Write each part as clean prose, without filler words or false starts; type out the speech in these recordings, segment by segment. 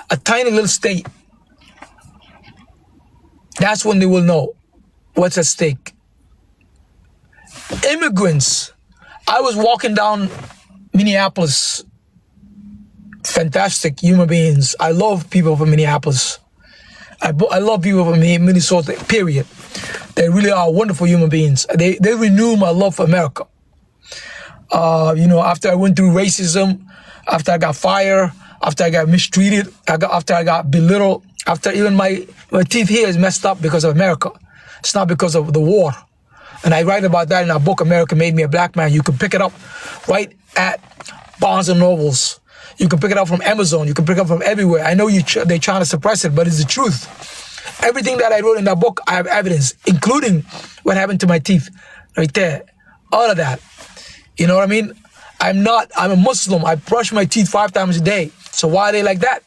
a tiny little state, that's when they will know what's at stake. Immigrants, I was walking down Minneapolis, fantastic human beings. I love people from Minneapolis. I love people from Minnesota, period. They really are wonderful human beings. They renew my love for America. After I went through racism, after I got fired, after I got mistreated, after I got belittled, after even my teeth here is messed up because of America. It's not because of the war. And I write about that in our book, America Made Me a Black Man. You can pick it up right at Barnes and Nobles. You can pick it up from Amazon. You can pick it up from everywhere. I know they're trying to suppress it, but it's the truth. Everything that I wrote in that book, I have evidence, including what happened to my teeth right there. All of that. You know what I mean? I'm a Muslim. I brush my teeth 5 times a day. So why are they like that?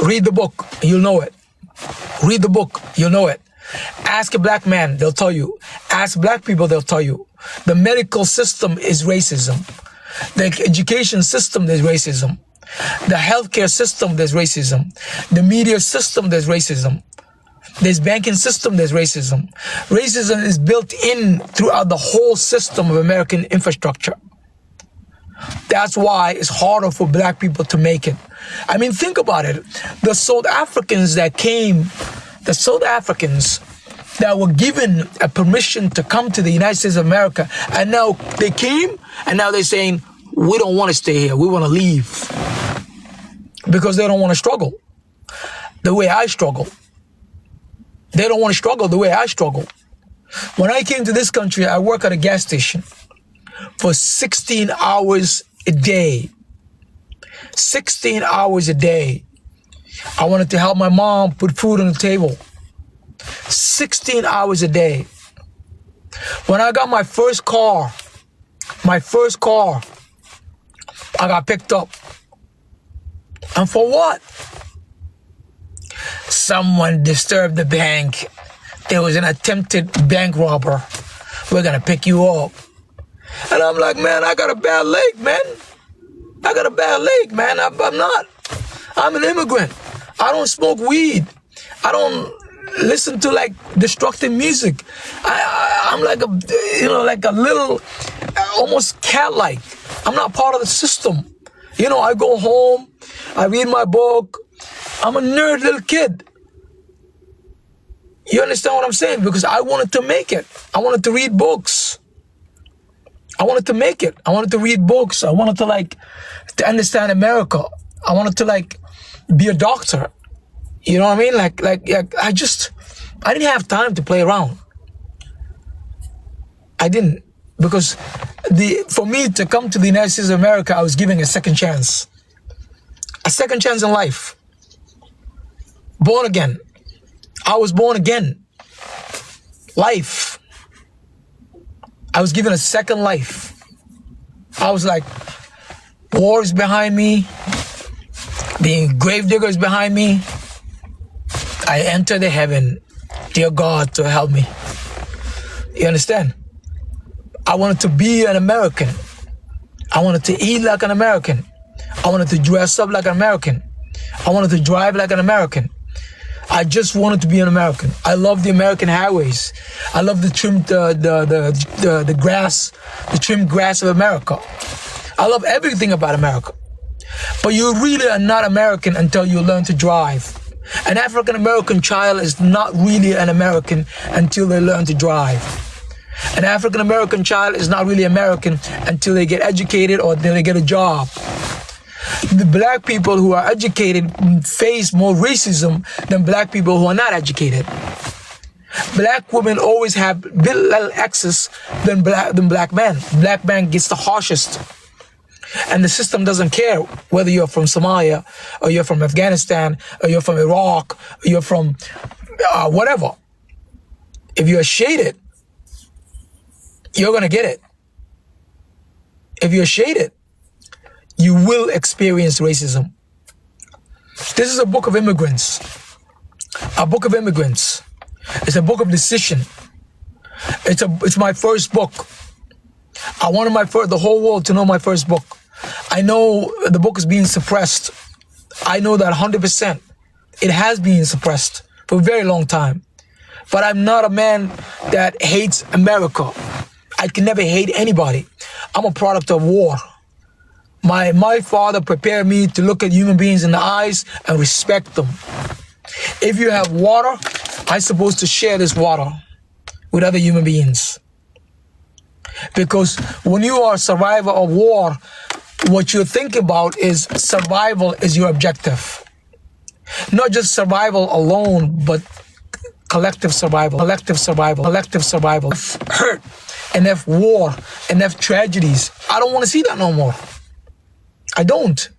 Read the book, you'll know it. Read the book, you'll know it. Ask a black man, they'll tell you. Ask black people, they'll tell you. The medical system is racism. The education system, there's racism. The healthcare system, there's racism. The media system, there's racism. There's banking system, there's racism. Racism is built in throughout the whole system of American infrastructure. That's why it's harder for black people to make it. I mean, think about it. The South Africans that came, that were given a permission to come to the United States of America, and now they came, and now they're saying, we don't want to stay here, we want to leave. Because they don't want to struggle the way I struggle. They don't want to struggle the way I struggle. When I came to this country, I worked at a gas station for 16 hours a day. 16 hours a day. I wanted to help my mom put food on the table. 16 hours a day. When I got my first car, I got picked up. And for what? Someone disturbed the bank. There was an attempted bank robber. We're gonna pick you up. And I'm like, man, I got a bad leg, man. I'm an immigrant. I don't smoke weed. I don't listen to like destructive music. I'm like a little, almost cat-like. I'm not part of the system. I go home, I read my book. I'm a nerd little kid. You understand what I'm saying? Because I wanted to make it. I wanted to read books. I wanted to make it. I wanted to read books. I wanted to understand America. I wanted to be a doctor. You know what I mean? I didn't have time to play around. I didn't. Because for me to come to the United States of America, I was giving a second chance. A second chance in life. Born again. I was born again. Life. I was given a second life. I was like, war is behind me. Being gravedigger is behind me. I enter the heaven. Dear God, to help me. You understand? I wanted to be an American. I wanted to eat like an American. I wanted to dress up like an American. I wanted to drive like an American. I just wanted to be an American. I love the American highways. I love the trimmed grass, the trimmed grass of America. I love everything about America. But you really are not American until you learn to drive. An African American child is not really an American until they learn to drive. An African American child is not really American until they get educated or until they get a job. The black people who are educated face more racism than black people who are not educated. Black women always have little access than black men. Black man gets the harshest. And the system doesn't care whether you're from Somalia, or you're from Afghanistan, or you're from Iraq, or you're from whatever. If you're shaded, you're going to get it. If you're shaded, you will experience racism. This is a book of immigrants. A book of immigrants. It's a book of decision. It's my first book. I wanted the whole world to know my first book. I know the book is being suppressed. I know that 100%. It has been suppressed for a very long time. But I'm not a man that hates America. I can never hate anybody. I'm a product of war. My father prepared me to look at human beings in the eyes and respect them. If you have water, I'm supposed to share this water with other human beings. Because when you are a survivor of war, what you're thinking about is survival is your objective. Not just survival alone, but collective survival, collective survival, collective survival. Hurt, enough war, enough tragedies. I don't want to see that no more. I don't.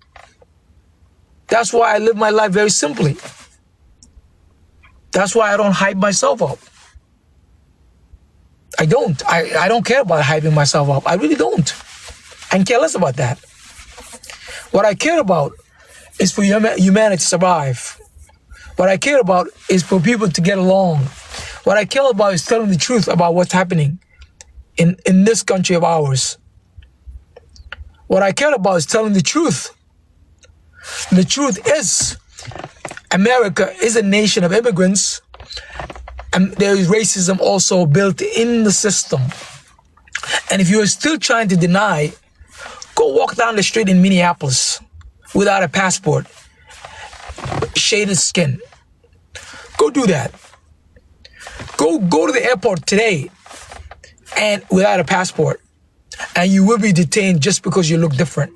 That's why I live my life very simply. That's why I don't hype myself up. I don't. I don't care about hyping myself up. I really don't. I care less about that. What I care about is for humanity to survive. What I care about is for people to get along. What I care about is telling the truth about what's happening in this country of ours. What I care about is telling the truth. The truth is, America is a nation of immigrants, and there is racism also built in the system. And if you are still trying to deny, go walk down the street in Minneapolis without a passport, shaded skin. Go do that. Go to the airport today and without a passport, and you will be detained just because you look different.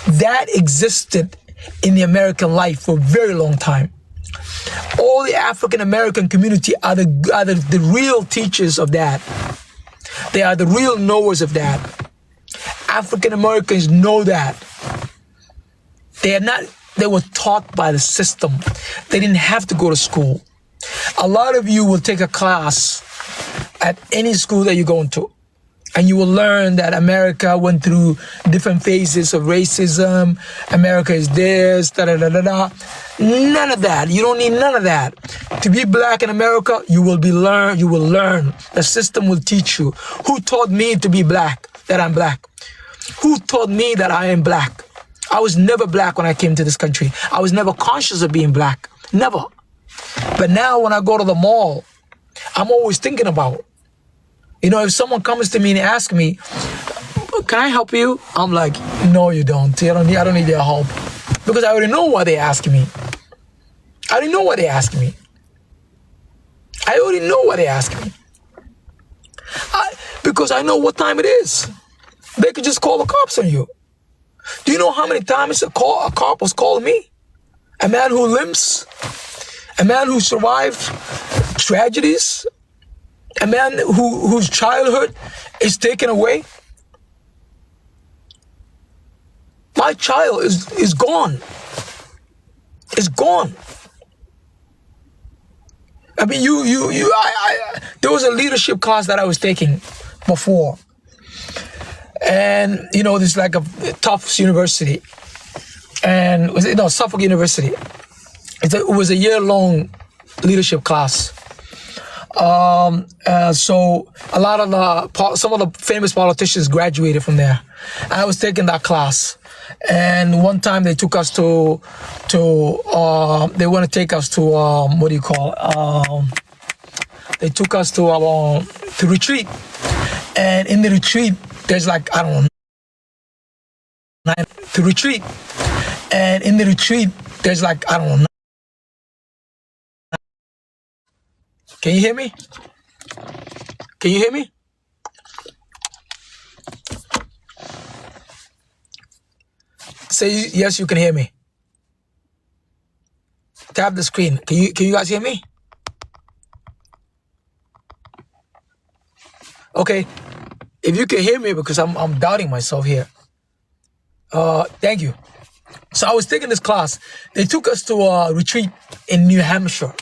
That existed in the American life for a very long time. All the African American community are the real teachers of that. They are the real knowers of that. African Americans know that. They were taught by the system. They didn't have to go to school. A lot of you will take a class at any school that you go into, and you will learn that America went through different phases of racism. America is this, da-da-da-da-da. None of that. You don't need none of that. To be black in America, you will learn. The system will teach you. Who taught me to be black, that I'm black? Who taught me that I am black? I was never black when I came to this country. I was never conscious of being black. Never. But now when I go to the mall, I'm always thinking about, if someone comes to me and asks me, can I help you? I'm like, no, you don't. I don't need your help. Because I already know why they ask me. I already know why they ask me. Because I know what time it is. They could just call the cops on you. Do you know how many times a cop was calling me? A man who limps, a man who survived tragedies, a man whose childhood is taken away. My child is gone. It's gone. I mean, there was a leadership class that I was taking before. And, this is like a Tufts University. And, Suffolk University. It was a year-long leadership class. So a lot of some of the famous politicians graduated from there. I was taking that class. And one time they took us to they want to take us to, they took us to retreat. And in the retreat, there's like, I don't know, to retreat. And in the retreat, there's like, I don't know. Can you hear me? Can you hear me? Say yes, you can hear me. Tap the screen. Can you guys hear me? Okay. If you can hear me, because I'm doubting myself here. Thank you. So I was taking this class. They took us to a retreat in New Hampshire.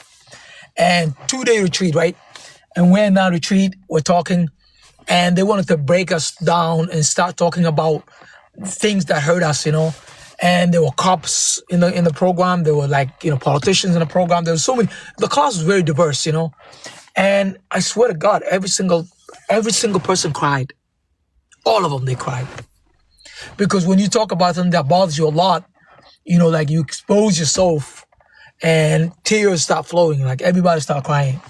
And 2-day retreat, right? And we're in that retreat, we're talking, and they wanted to break us down and start talking about things that hurt us, And there were cops in the program. There were politicians in the program. There was so many. The class was very diverse, And I swear to God, every single person cried. All of them, they cried. Because when you talk about something that bothers you a lot, You know, like you expose yourself and tears start flowing, like everybody start crying.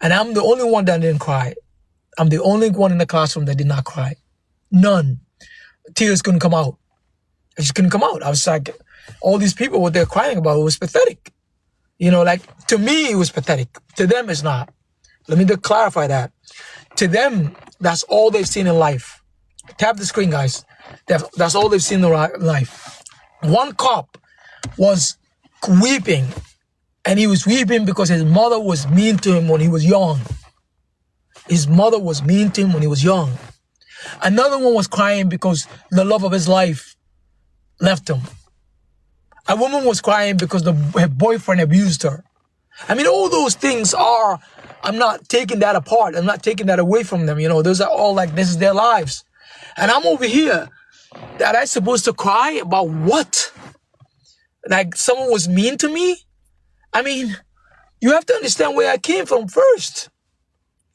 And I'm the only one that didn't cry. I'm the only one in the classroom that did not cry. None. Tears couldn't come out. It just couldn't come out. I was like, all these people, what they're crying about, it was pathetic. You know, like, to me, it was pathetic. To them, it's not. Let me clarify that. To them, that's all they've seen in life. Tap the screen, guys. That's all they've seen in life. One cop was weeping, and he was weeping because his mother was mean to him when he was young. His mother was mean to him when he was young. Another one was crying because the love of his life left him. A woman was crying because her boyfriend abused her. I mean, all those things are, I'm not taking that apart. I'm not taking that away from them. You know, those are all like, this is their lives. And I'm over here, that I supposed to cry about what? Like someone was mean to me? I mean, you have to understand where I came from first.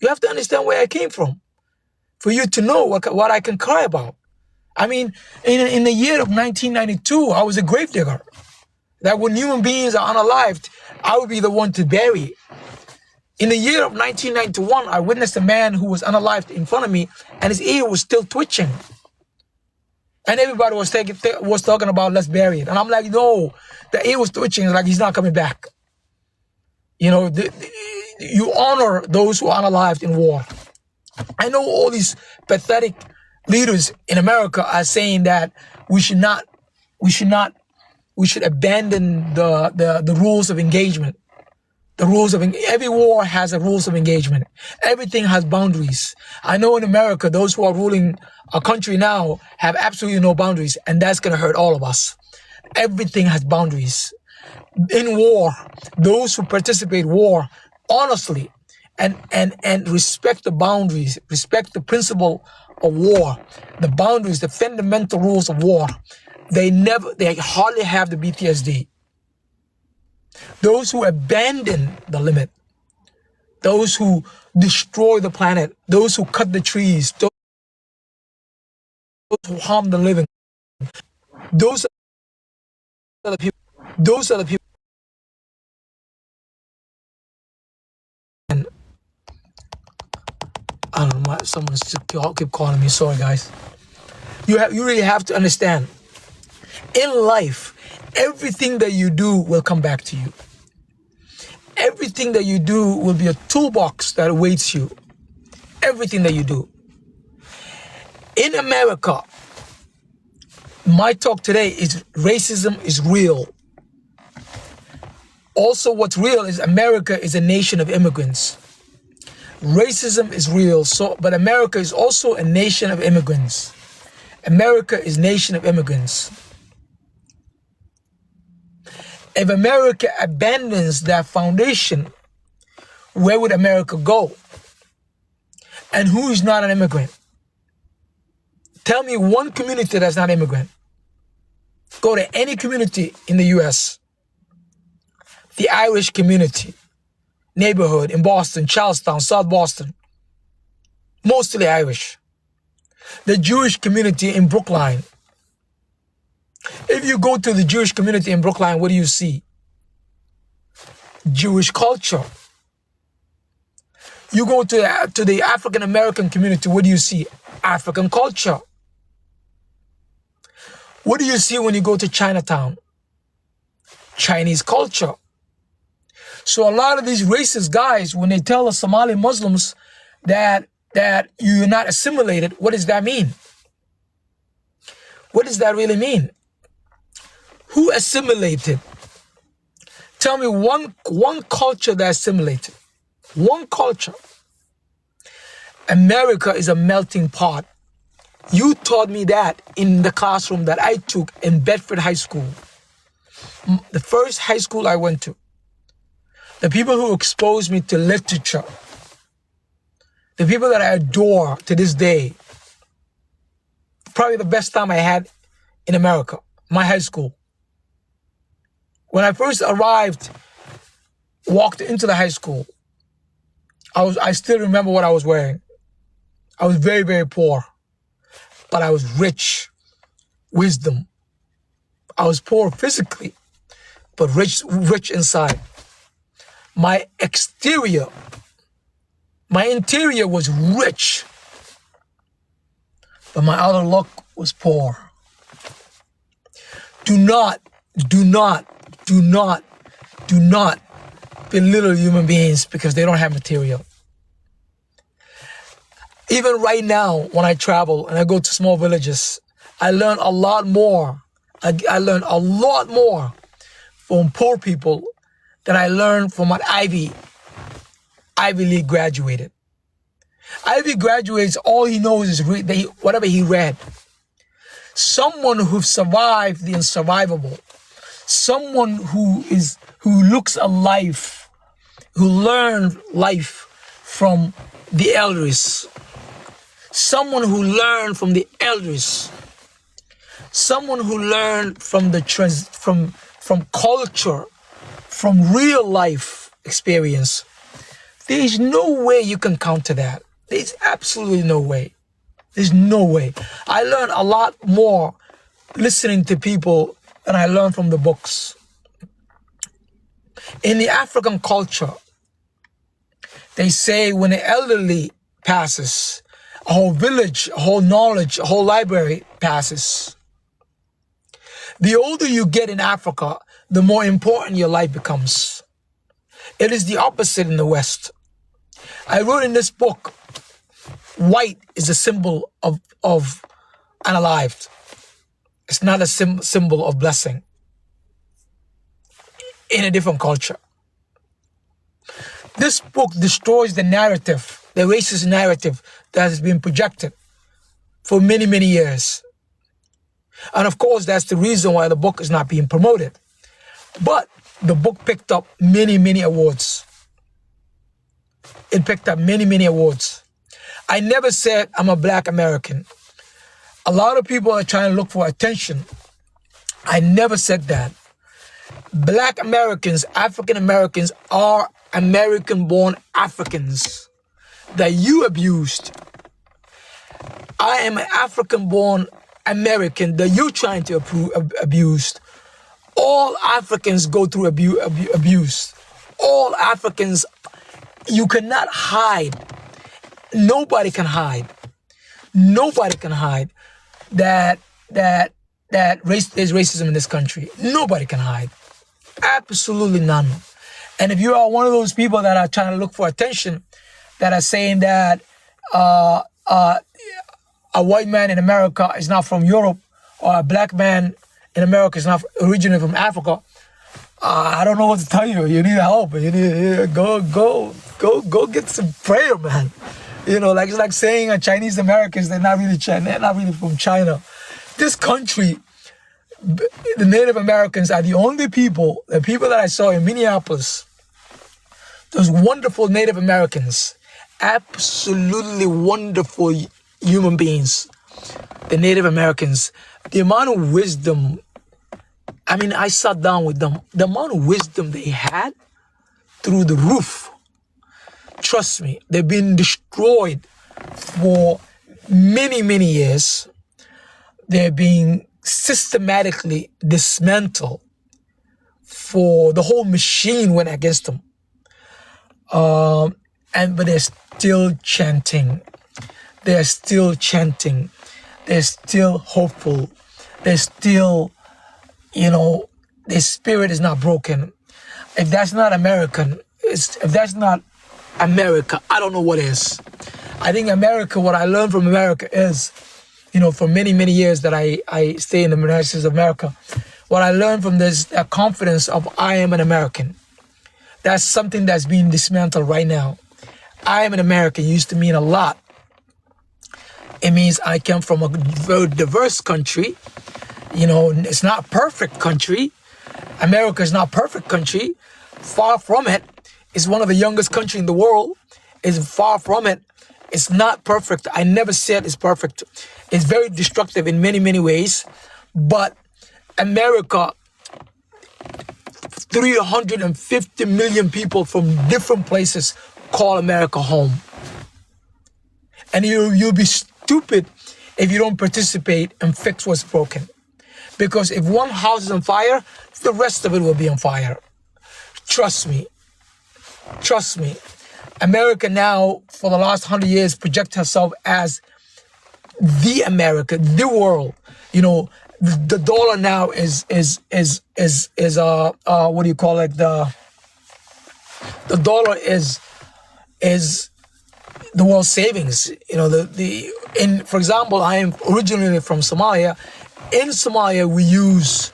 You have to understand where I came from for you to know what I can cry about. I mean, in the year of 1992, I was a gravedigger. That when human beings are unalived, I would be the one to bury. In the year of 1991, I witnessed a man who was unalived in front of me, and his ear was still twitching. And everybody was talking about, let's bury it. And I'm like, no, the ear was twitching. It's like, he's not coming back. You know, you honor those who are unalived in war. I know all these pathetic leaders in America are saying that we should abandon the rules of engagement. The rules of every war has a rules of engagement. Everything has boundaries. I know in America, those who are ruling a country now have absolutely no boundaries, and that's going to hurt all of us. Everything has boundaries. In war, those who participate in war honestly and respect the boundaries, respect the principle of war, the boundaries, the fundamental rules of war, they hardly have the PTSD. Those who abandon the limit, those who destroy the planet, those who cut the trees, those who harm the living, those are the people. Those are the people. And I don't know, someone's just keep calling me. Sorry, guys. You really have to understand. In life, everything that you do will come back to you. Everything that you do will be a toolbox that awaits you. Everything that you do. In America, my talk today is racism is real. Also, what's real is America is a nation of immigrants. Racism is real, but America is also a nation of immigrants. America is a nation of immigrants. If America abandons that foundation, where would America go? And who is not an immigrant? Tell me one community that's not immigrant. Go to any community in the US. The Irish community, neighborhood in Boston, Charlestown, South Boston, mostly Irish. The Jewish community in Brookline. If you go to the Jewish community in Brookline, what do you see? Jewish culture. You go to the African American community, what do you see? African culture. What do you see when you go to Chinatown? Chinese culture. So a lot of these racist guys, when they tell the Somali Muslims that you're not assimilated, what does that mean? What does that really mean? Who assimilated? Tell me one culture that assimilated. One culture. America is a melting pot. You taught me that in the classroom that I took in Bedford High School. The first high school I went to. The people who exposed me to literature. The people that I adore to this day. Probably the best time I had in America. My high school. When I first arrived, walked into the high school, I still remember what I was wearing. I was very, very poor, but I was rich. Wisdom. I was poor physically, but rich inside. My interior was rich, but my outer look was poor. Do not belittle human beings because they don't have material. Even right now, when I travel and I go to small villages, I learn a lot more. I learn a lot more from poor people than I learned from an Ivy League graduated. Ivy graduates, all he knows is whatever he read. Someone who survived the unsurvivable. Someone who looks at life, who learned life from the elders. Someone who learned from the elders. Someone who learned from from culture, from real life experience. There's no way you can counter that. There's absolutely no way. There's no way. I learned a lot more listening to people than I learned from the books. In the African culture, they say when the elderly passes, a whole village, a whole knowledge, a whole library passes. The older you get in Africa, the more important your life becomes. It is the opposite in the West. I wrote in this book, white is a symbol of unalived. It's not a symbol of blessing in a different culture. This book destroys the narrative, the racist narrative that has been projected for many, many years. And of course, that's the reason why the book is not being promoted. But the book picked up many, many awards. It picked up many, many awards. I never said I'm a Black American. A lot of people are trying to look for attention. I never said that. Black Americans, African Americans are American-born Africans that you abused. I am an African-born American that you're trying to abuse. All Africans go through abuse. All Africans, you cannot hide. Nobody can hide. Nobody can hide that there's racism in this country. Nobody can hide. Absolutely none. And if you are one of those people that are trying to look for attention, that are saying that a white man in America is not from Europe, or a black man in America is not originally from Africa, I don't know what to tell you. You need help. You need go get some prayer, man. You know, like it's like saying Chinese Americans, they're not really from China. This country, the Native Americans are the only people, the people that I saw in Minneapolis, those wonderful Native Americans, absolutely wonderful human beings, the Native Americans, the amount of wisdom, I mean, I sat down with them, the amount of wisdom they had through the roof. Trust me, they've been destroyed for many, many years. They're being systematically dismantled, for the whole machine went against them. But they're still chanting. They're still chanting. They're still hopeful. They're still, their spirit is not broken. If that's not American, if that's not America, I don't know what is. I think America, what I learned from America is, for many, many years that I stay in the United States of America, what I learned from this, that confidence of I am an American. That's something that's being dismantled right now. I am an American used to mean a lot. It means I come from a very diverse country. It's not a perfect country. America is not a perfect country. Far from it. It's one of the youngest countries in the world. It's far from it. It's not perfect. I never said it's perfect. It's very destructive in many, many ways. But America, 350 million people from different places call America home. And you'll be stupid if you don't participate and fix what's broken. Because if one house is on fire, the rest of it will be on fire. Trust me. Trust me. America now, for the last 100 years, projects herself as the America, the world. You know, the dollar now is what do you call it? The dollar is the world's savings. You know, for example, I am originally from Somalia. In Somalia, we use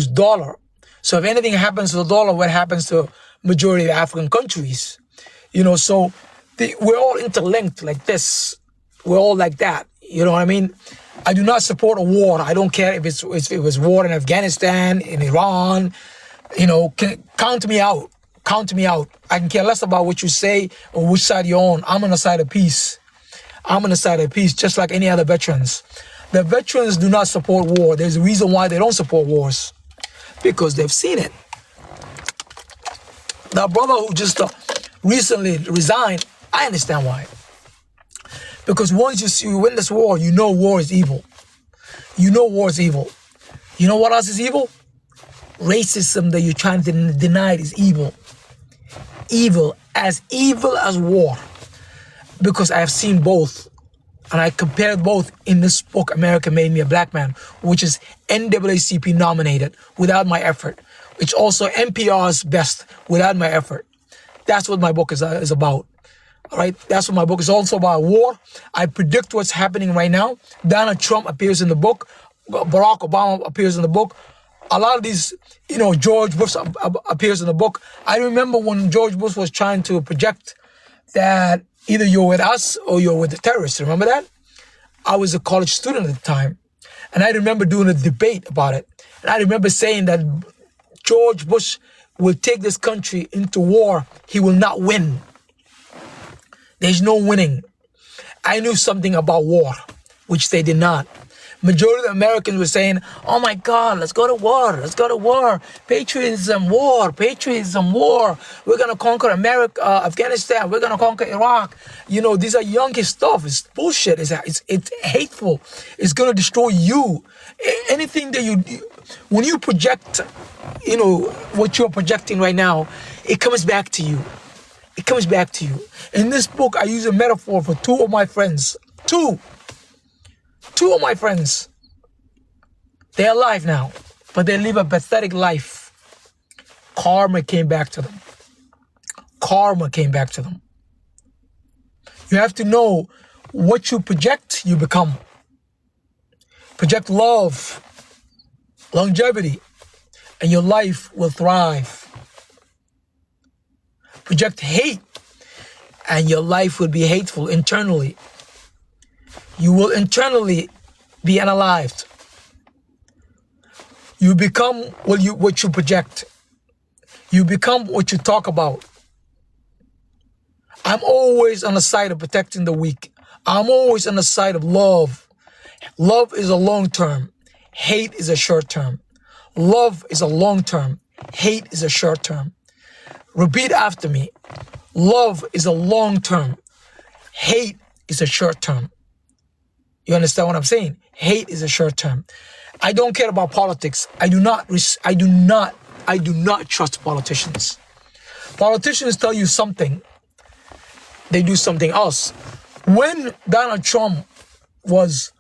dollar. So if anything happens to the dollar, what happens to majority of African countries? You know, so we're all interlinked like this. We're all like that. You know what I mean? I do not support a war. I don't care if it was war in Afghanistan, in Iran. You know, count me out. Count me out. I can care less about what you say or which side you're on. I'm on the side of peace. I'm on the side of peace, just like any other veterans. The veterans do not support war. There's a reason why they don't support wars. Because they've seen it. The brother who just recently resigned, I understand why. Because once you win this war, you know war is evil. You know war is evil. You know what else is evil? Racism that you're trying to deny is evil. Evil as war. Because I have seen both. And I compared both in this book, America Made Me a Black Man, which is NAACP nominated without my effort. Which also NPR's best without my effort. That's what my book is about. All right, that's what my book is also about. War. I predict what's happening right now. Donald Trump appears in the book. Barack Obama appears in the book. A lot of these, you know, George Bush appears in the book. I remember when George Bush was trying to project that either you're with us or you're with the terrorists. Remember that? I was a college student at the time. And I remember doing a debate about it. And I remember saying that George Bush will take this country into war. He will not win. There's no winning. I knew something about war, which they did not. Majority of Americans were saying, oh my God, let's go to war. Let's go to war. Patriotism, war. Patriotism, war. We're going to conquer America, Afghanistan. We're going to conquer Iraq. You know, these are youngest stuff. It's bullshit. It's hateful. It's going to destroy you. Anything that when you project, you know, what you're projecting right now, it comes back to you. It comes back to you. In this book, I use a metaphor for two of my friends. Two of my friends. They're alive now, but they live a pathetic life. Karma came back to them. Karma came back to them. You have to know what you project, you become. Project love, longevity, and your life will thrive. Project hate, and your life will be hateful internally. You will internally be unalived. You become what you project. You become what you talk about. I'm always on the side of protecting the weak. I'm always on the side of love. Love is a long term. Hate is a short term. Love is a long term. Hate is a short term. Repeat after me. Love is a long term. Hate is a short term. You understand what I'm saying? Hate is a short term. I don't care about politics. I do not trust politicians. Politicians tell you something. They do something else. When Donald Trump was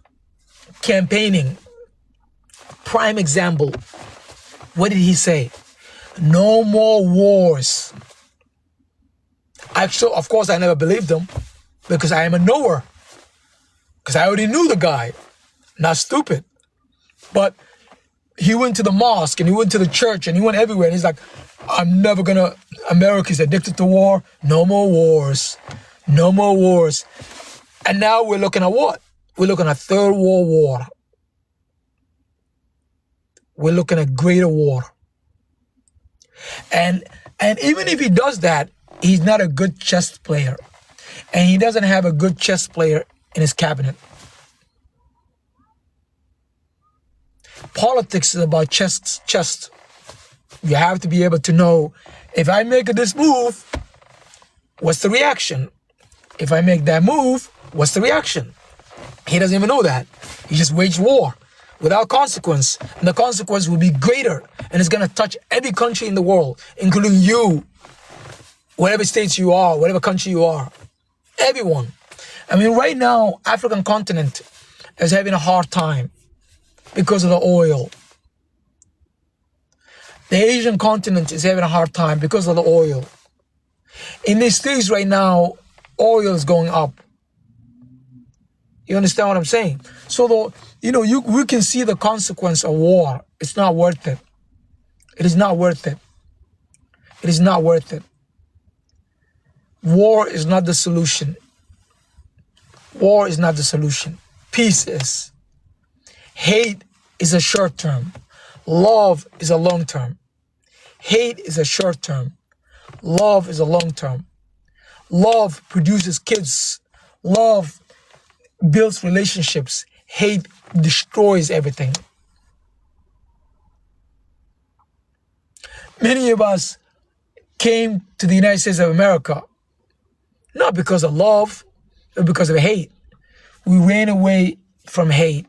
campaigning, prime example, what did he say? No more wars. Actually, of course, I never believed him because I am a knower. Because I already knew the guy. Not stupid. But he went to the mosque and he went to the church and he went everywhere. And he's like, America's addicted to war. No more wars. No more wars. And now we're looking at what? We're looking at third world war. We're looking at greater war. And even if he does that, he's not a good chess player. And he doesn't have a good chess player in his cabinet. Politics is about chess. You have to be able to know, if I make this move, what's the reaction? If I make that move, what's the reaction? He doesn't even know that. He just waged war. without consequence. And the consequence will be greater. And it's going to touch every country in the world, including you, whatever states you are, whatever country you are. Everyone. I mean, right now, African continent is having a hard time because of the oil. The Asian continent is having a hard time because of the oil. In these states right now, oil is going up. You understand what I'm saying? So, we can see the consequence of war. It's not worth it. It is not worth it. It is not worth it. War is not the solution. War is not the solution. Peace is. Hate is a short term. Love is a long term. Hate is a short term. Love is a long term. Love produces kids. Love builds relationships. Hate destroys everything. Many of us came to the United States of America not because of love, but because of hate. We ran away from hate.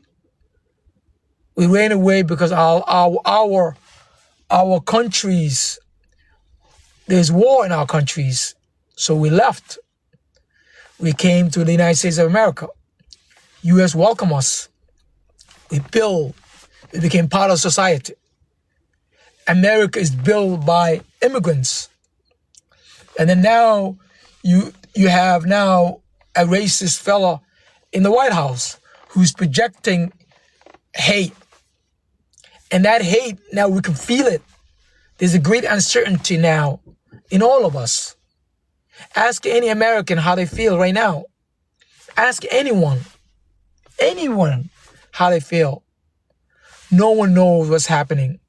We ran away because our countries, there's war in our countries. So we left. We came to the United States of America. U.S. welcomed us. We built. We became part of society. America is built by immigrants. And then now you have now a racist fella in the White House who's projecting hate. And that hate, now we can feel it. There's a great uncertainty now in all of us. Ask any American how they feel right now. Ask anyone how they feel. No one knows what's happening.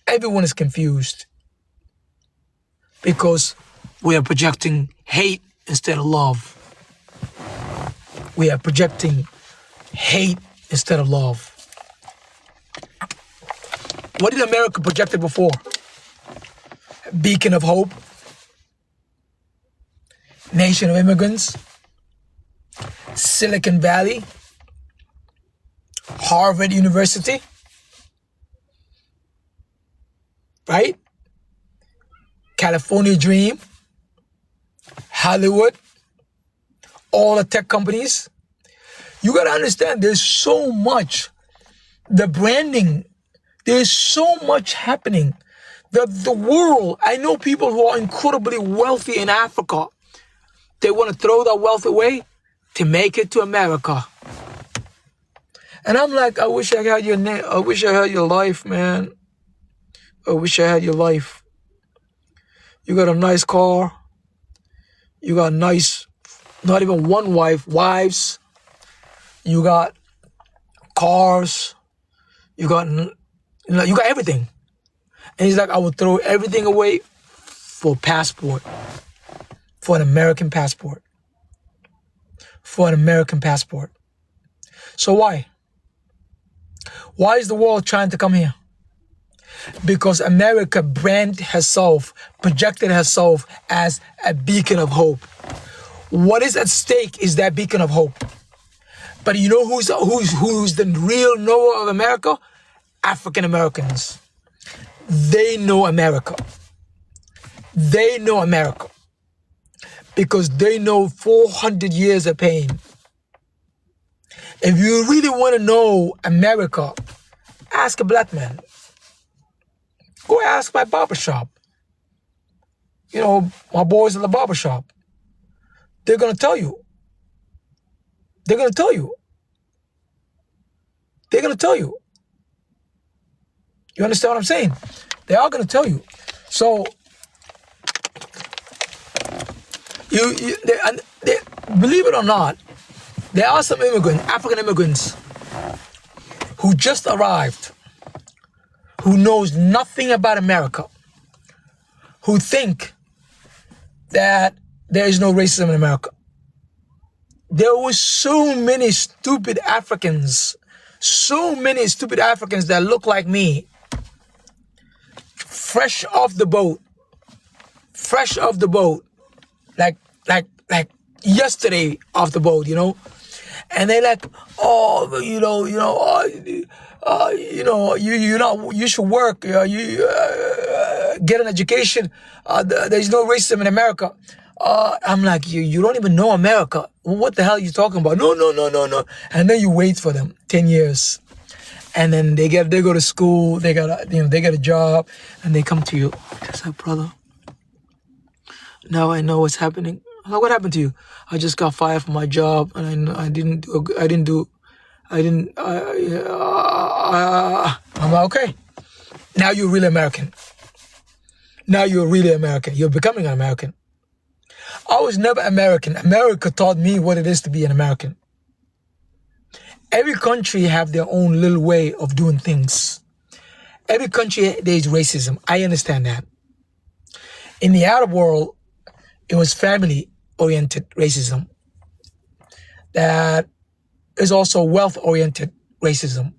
Everyone is confused because we are projecting hate instead of love. We are projecting hate instead of love. What did America project before? A beacon of hope, nation of immigrants, Silicon Valley, Harvard University, right? California Dream, Hollywood, all the tech companies. You got to understand there's so much, the branding, there's so much happening. The world, I know people who are incredibly wealthy in Africa. They want to throw that wealth away to make it to America. And I'm like, I wish I had your name. I wish I had your life, man. I wish I had your life. You got a nice car. You got nice, not even one wife, wives. You got cars. You got everything. And he's like, I would throw everything away for a passport. For an American passport. For an American passport. So why? Why is the world trying to come here? Because America branded herself, projected herself as a beacon of hope. What is at stake is that beacon of hope. But you know who's the real knower of America? African Americans. They know America. They know America. Because they know 400 years of pain. If you really want to know America, ask a black man. Go ask my barbershop. You know, my boys in the barbershop. They're going to tell you. They're going to tell you. They're going to tell you. You understand what I'm saying? They are going to tell you. So, believe it or not, there are some immigrants, African immigrants, who just arrived, who knows nothing about America, who think that there is no racism in America. There were so many stupid Africans that look like me, fresh off the boat, like yesterday off the boat, you know. and they like, oh, you should work, you get an education. There's no racism in America. I'm like, you don't even know America. What the hell are you talking about? No. And then you wait for them 10 years. And then they go to school, they get a job, and they come to you. It's like, brother, now I know what's happening. I'm like, what happened to you? I just got fired from my job, and I'm like, okay. Now you're really American. Now you're really American. You're becoming an American. I was never American. America taught me what it is to be an American. Every country have their own little way of doing things. Every country, there's racism. I understand that. In the Arab world, it was family-oriented racism. That is also wealth-oriented racism.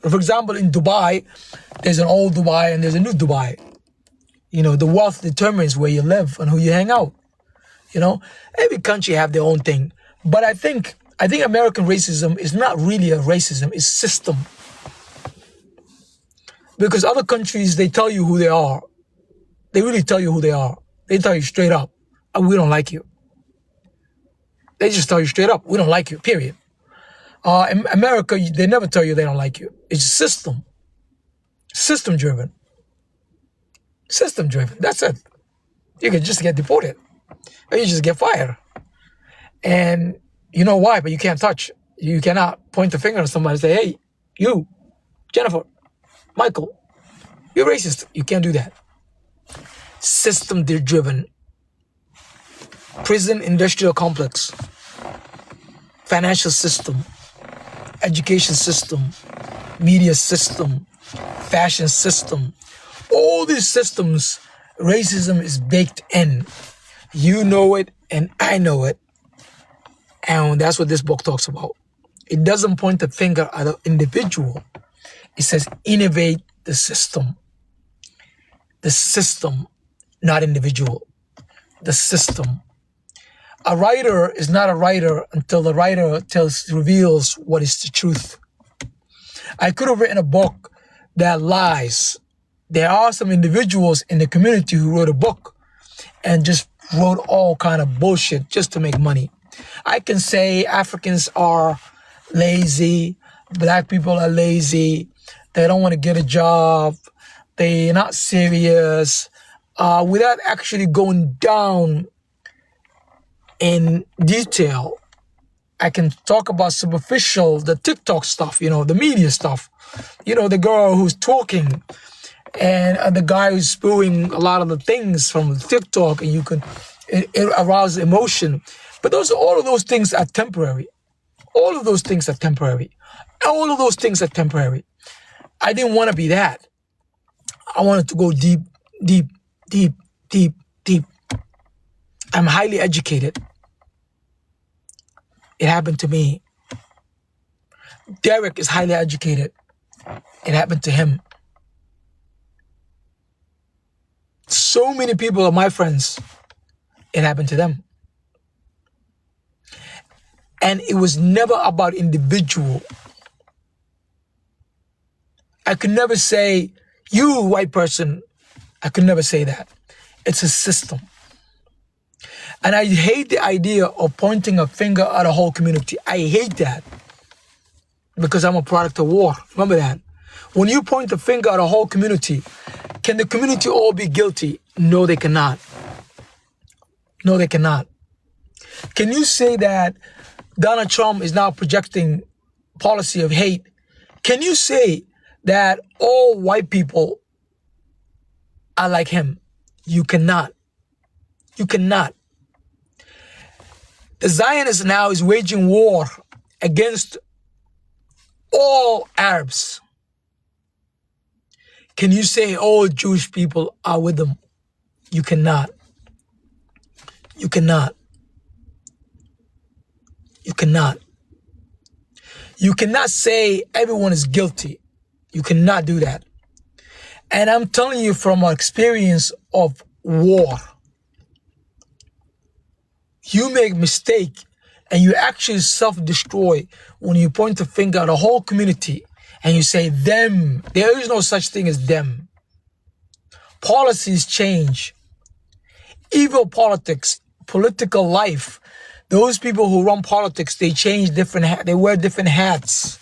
For example, in Dubai, there's an old Dubai and there's a new Dubai. The wealth determines where you live and who you hang out. Every country have their own thing. But I think American racism is not really a racism, it's system. Because other countries, they tell you who they are. They really tell you who they are. They tell you straight up, we don't like you. They just tell you straight up, we don't like you, period. In America, they never tell you they don't like you. It's system. System-driven. System-driven, that's it. You can just get deported. Or you just get fired. And you know why, but you can't touch. You cannot point the finger at somebody and say, hey, you, Jennifer, Michael, you're racist. You can't do that. System-driven. Prison industrial complex. Financial system. Education system. Media system. Fashion system. All these systems, racism is baked in. You know it and I know it. And that's what this book talks about. It doesn't point the finger at an individual. It says innovate the system. The system, not individual. The system. A writer is not a writer until the writer reveals what is the truth. I could have written a book that lies. There are some individuals in the community who wrote a book and just wrote all kind of bullshit just to make money. I can say Africans are lazy, black people are lazy, they don't want to get a job, they're not serious, without actually going down in detail. I can talk about superficial, the TikTok stuff, the media stuff. The girl who's talking and the guy who's spewing a lot of the things from TikTok, and it arouses emotion. But all of those things are temporary. All of those things are temporary. All of those things are temporary. I didn't want to be that. I wanted to go deep, deep, deep, deep, deep. I'm highly educated. It happened to me. Derek is highly educated. It happened to him. So many people are my friends. It happened to them. And it was never about individual. I could never say, you white person. I could never say that. It's a system. And I hate the idea of pointing a finger at a whole community. I hate that. Because I'm a product of war. Remember that. When you point the finger at a whole community, can the community all be guilty? No, they cannot. No, they cannot. Can you say that Donald Trump is now projecting policy of hate? Can you say that all white people are like him? You cannot. You cannot. The Zionist now is waging war against all Arabs. Can you say all Jewish people are with them? You cannot. You cannot. You cannot. You cannot say everyone is guilty. You cannot do that. And I'm telling you from our experience of war. You make mistake, And you actually self-destroy when you point the finger at a whole community and you say them. There is no such thing as them. Policies change. Evil politics, political life. Those people who run politics, they change different, they wear different hats.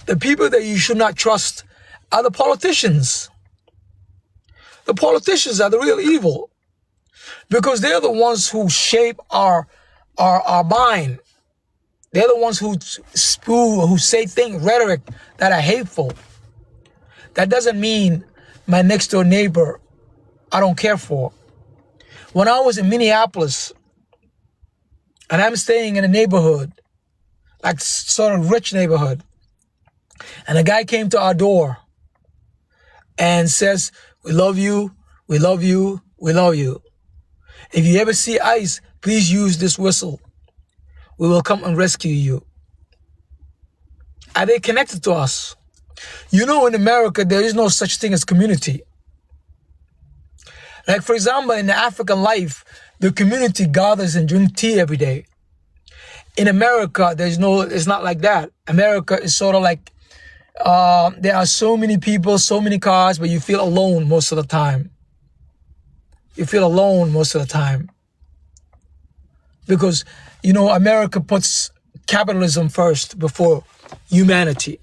The people that you should not trust are the politicians. The politicians are the real evil because they're the ones who shape our mind. They're the ones who say things, rhetoric that are hateful. That doesn't mean my next door neighbor I don't care for. When I was in Minneapolis and I'm staying in a neighborhood, like sort of rich neighborhood, and a guy came to our door and says, we love you, we love you, we love you. If you ever see ICE, please use this whistle. We will come and rescue you. Are they connected to us? You know, in America, there is no such thing as community. Like, for example, in the African life, the community gathers and drinks tea every day. In America, it's not like that. America is sort of like, there are so many people, so many cars, but you feel alone most of the time. You feel alone most of the time. Because, you know, America puts capitalism first before humanity.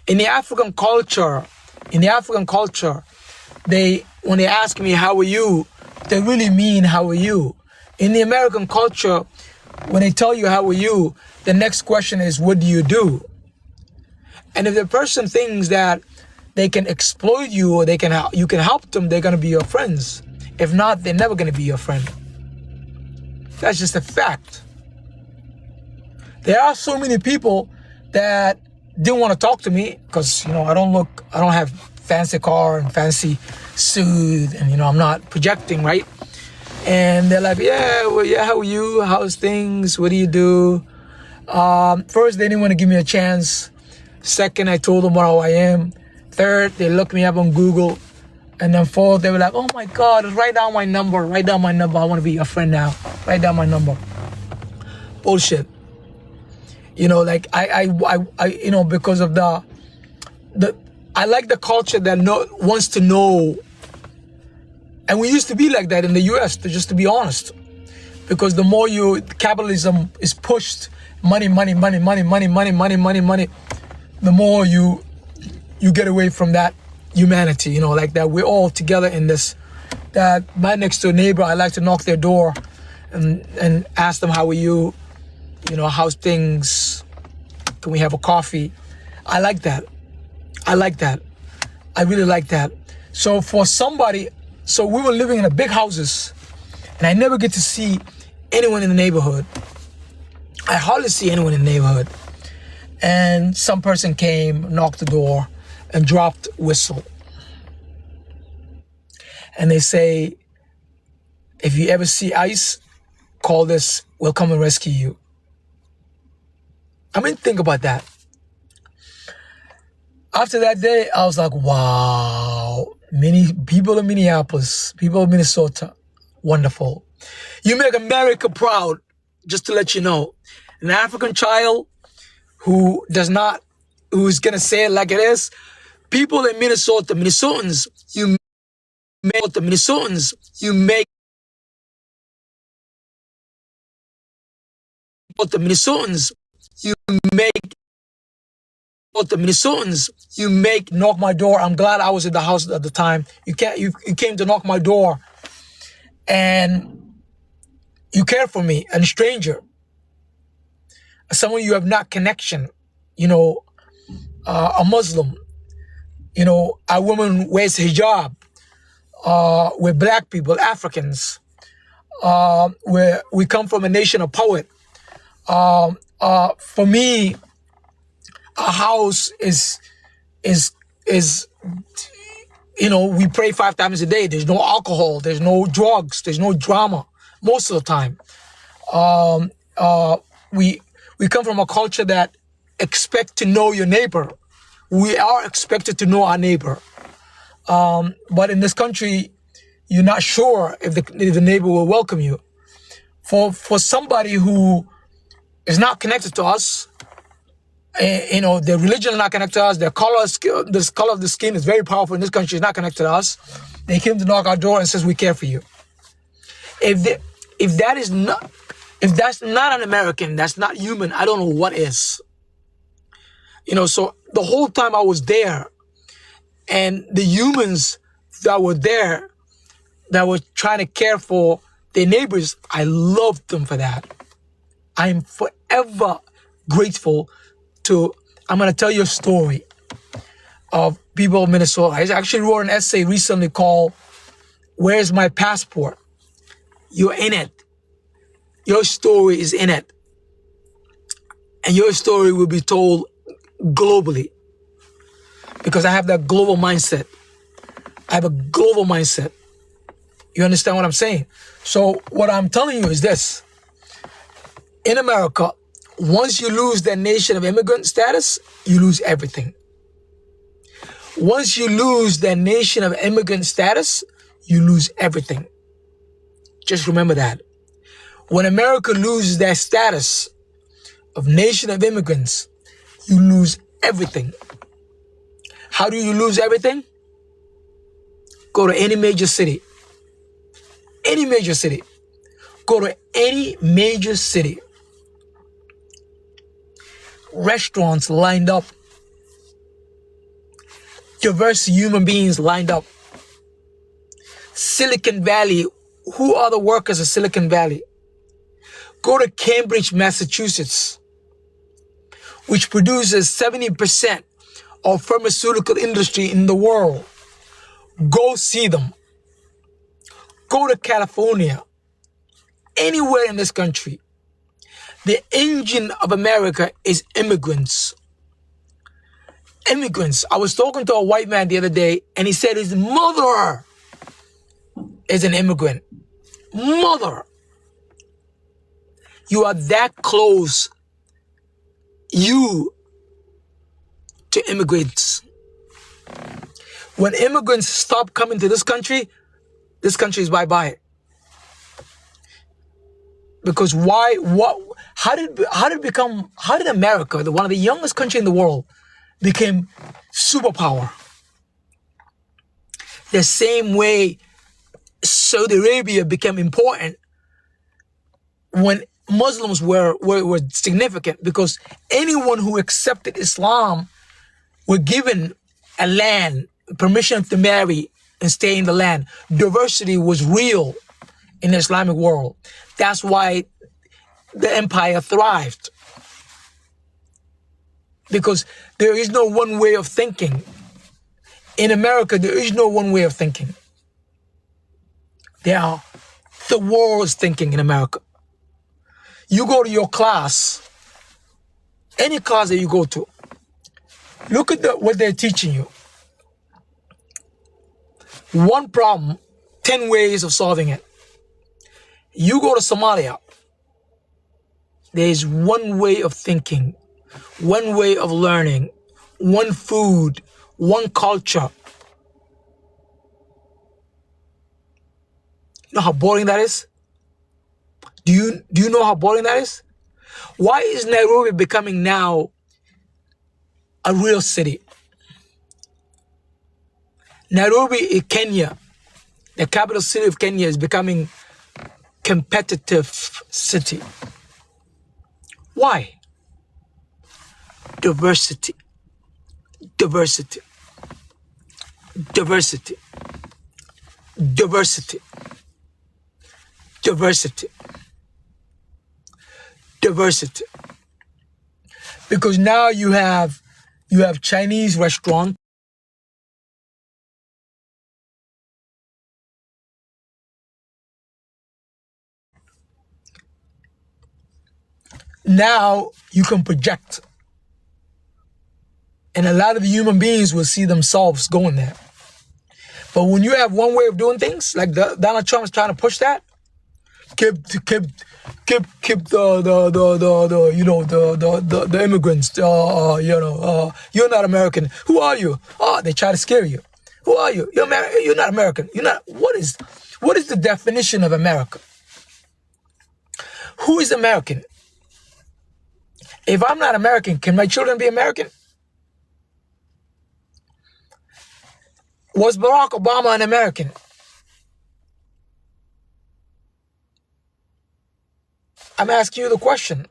In the African culture, when they ask me, how are you? They really mean, how are you? In the American culture, when they tell you, how are you? The next question is, what do you do? And if the person thinks that they can exploit you or you can help them, they're going to be your friends. If not, they're never going to be your friend. That's just a fact. There are so many people that didn't want to talk to me because, you know, I don't have fancy car and fancy suit, and, you know, I'm not projecting, right? And they're like, yeah, how are you? How's things? What do you do? First, they didn't want to give me a chance. Second, I told them how I am. Third, they looked me up on Google. And then fourth, they were like, oh my God, write down my number. Write down my number. I want to be your friend now. Write down my number. Bullshit. You know, like I you know, because of the I like the culture that wants to know. And we used to be like that in the US, just to be honest. Because the more capitalism is pushed, money, the more you get away from that humanity, you know, like that we're all together in this. That my next door neighbor, I like to knock their door and ask them, how are you? You know, how's things? Can we have a coffee? I like that. I really like that. So for somebody, so we were living in a big houses and I never get to see anyone in the neighborhood. I hardly see anyone in the neighborhood. And some person came, knocked the door and dropped whistle. And they say, if you ever see ICE, call this, we'll come and rescue you. I mean, think about that. After that day, I was like, wow, many people in Minneapolis, people in Minnesota, wonderful. You make America proud, just to let you know. An African child who's gonna say it like it is, people in Minnesota, Minnesotans, you make knock my door. I'm glad I was in the house at the time. You came to knock my door and you care for me, and a stranger, someone you have not connection, you know, a Muslim, you know, a woman wears hijab, we're black people, Africans, we come from a nation of poet. For me, a house is, you know, we pray 5 times a day. There's no alcohol, there's no drugs, there's no drama most of the time. We come from a culture that expect to know your neighbor. We are expected to know our neighbor. But in this country, you're not sure if the neighbor will welcome you. for somebody who is not connected to us, their religion is not connected to us, their color, this color of the skin is very powerful in this country, is not connected to us. They came to knock our door and says, we care for you. If that's not an American, that's not human, I don't know what is. So the whole time I was there, and the humans that were there, that were trying to care for their neighbors, I loved them for that. I am forever grateful to, I'm going to tell you a story of people of Minnesota. I actually wrote an essay recently called, Where's My Passport? You're in it. Your story is in it. And your story will be told globally. Because I have that global mindset. I have a global mindset. You understand what I'm saying? So what I'm telling you is this. In America, once you lose that nation of immigrant status, you lose everything. Once you lose that nation of immigrant status, you lose everything. Just remember that. When America loses that status of nation of immigrants, you lose everything. How do you lose everything? Go to any major city. Any major city. Go to any major city. Restaurants lined up. Diverse human beings lined up. Silicon Valley. Who are the workers of Silicon Valley? Go to Cambridge, Massachusetts, which produces 70% of pharmaceutical industry in the world. Go see them. Go to California. Anywhere in this country. The engine of America is immigrants. Immigrants. I was talking to a white man the other day, and he said his mother is an immigrant. Mother. You are that close, you, to immigrants. When immigrants stop coming to this country is bye-bye. Because how did America, one of the youngest countries in the world, became superpower? The same way Saudi Arabia became important when Muslims were significant, because anyone who accepted Islam were given a land, permission to marry and stay in the land. Diversity was real in the Islamic world. That's why the empire thrived. Because there is no one way of thinking. In America, there is no one way of thinking. The world's thinking in America. You go to your class, any class that you go to, look at what they're teaching you. One problem, 10 ways of solving it. You go to Somalia, there's one way of thinking, one way of learning, one food, one culture. You know how boring that is? Do you know how boring that is? Why is Nairobi becoming now a real city? Nairobi in Kenya, the capital city of Kenya, is becoming competitive city. Why? Diversity. Diversity. Diversity. Diversity. Diversity. Diversity. Because now you have Chinese restaurant. Now you can project. And a lot of human beings will see themselves going there. But when you have one way of doing things, like Donald Trump is trying to push that, keep the immigrants, you're not American. Who are you? Oh, they try to scare you. Who are you? You're not American. You're not. What is the definition of America? Who is American? If I'm not American, can my children be American? Was Barack Obama an American? I'm asking you the question.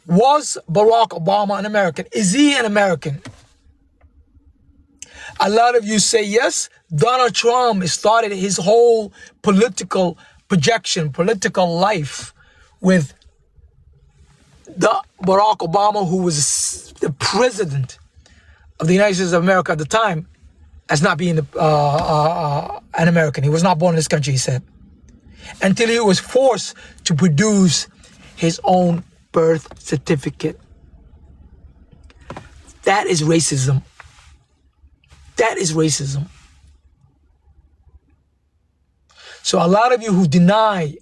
Was Barack Obama an American? Is he an American? A lot of you say yes. Donald Trump started his whole political projection, political life with the Barack Obama, who was the president of the United States of America at the time, as not being an American. He was not born in this country, he said, until he was forced to produce his own birth certificate. That is racism. That is racism. So a lot of you who deny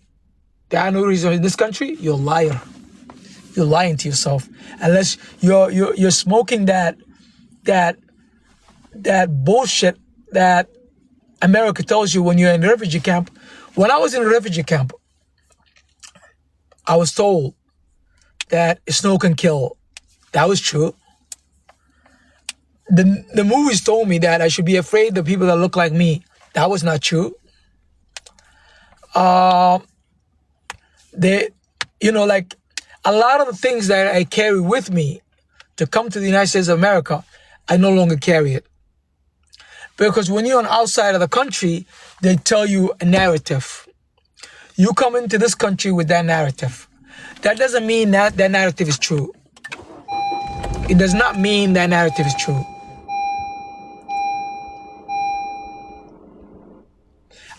there are no reason in this country, you're a liar. You're lying to yourself. Unless you're smoking that bullshit that America tells you when you're in a refugee camp. When I was in a refugee camp, I was told that snow can kill. That was true. The movies told me that I should be afraid of people that look like me. That was not true. Like a lot of the things that I carry with me to come to the United States of America, I no longer carry it. Because when you're on outside of the country, they tell you a narrative. You come into this country with that narrative. That doesn't mean that that narrative is true. It does not mean that narrative is true.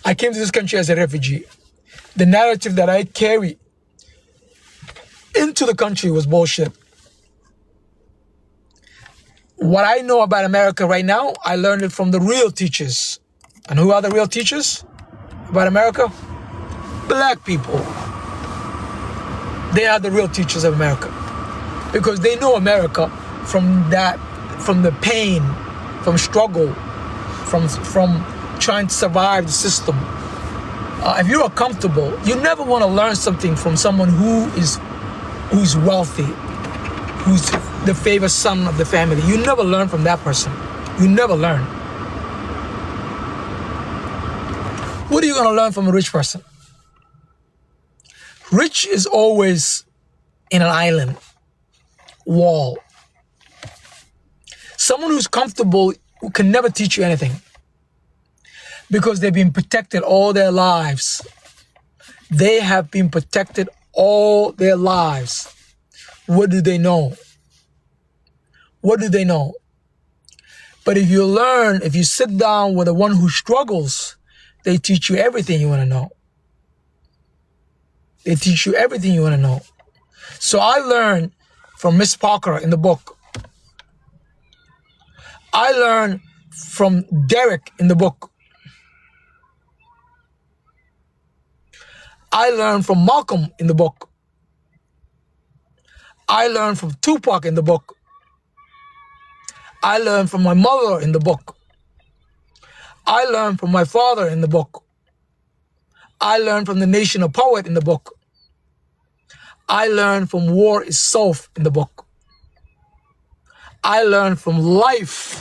I came to this country as a refugee. The narrative that I carry into the country was bullshit. What I know about America right now, I learned it from the real teachers. And who are the real teachers about America? Black people. They are the real teachers of America. Because they know America from the pain, from struggle, from trying to survive the system. If you are comfortable, you never want to learn something from someone who's wealthy, who's the favorite son of the family. You never learn from that person. You never learn. What are you going to learn from a rich person? Rich is always in an island wall. Someone who's comfortable can never teach you anything because they've been protected all their lives. They have been protected all their lives. What do they know? What do they know? But if you sit down with the one who struggles, they teach you everything you want to know. They teach you everything you want to know. So I learned from Miss Parker in the book. I learned from Derek in the book. I learned from Malcolm in the book. I learned from Tupac in the book. I learned from my mother in the book. I learned from my father in the book. I learned from the Nation of Poet in the book. I learned from War itself in the book. I learned from life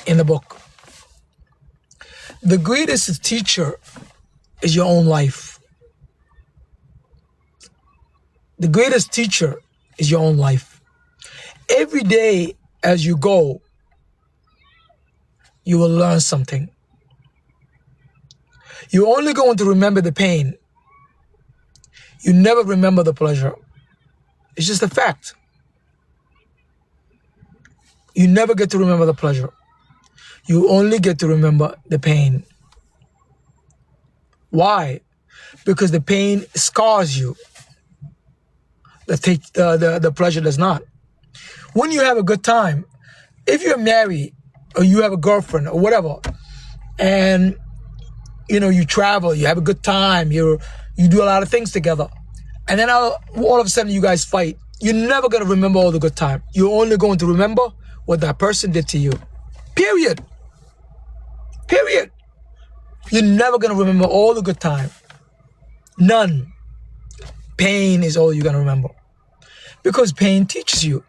in the book. The greatest teacher is your own life. The greatest teacher is your own life. Every day as you go, you will learn something. You're only going to remember the pain. You never remember the pleasure. It's just a fact. You never get to remember the pleasure. You only get to remember the pain. Why? Because the pain scars you. The pleasure does not. When you have a good time, if you're married or you have a girlfriend or whatever, and you travel, you have a good time, you do a lot of things together, and then all of a sudden you guys fight, you're never going to remember all the good time. You're only going to remember what that person did to you. Period. Period. You're never going to remember all the good time. None. Pain is all you're going to remember. Because pain teaches you.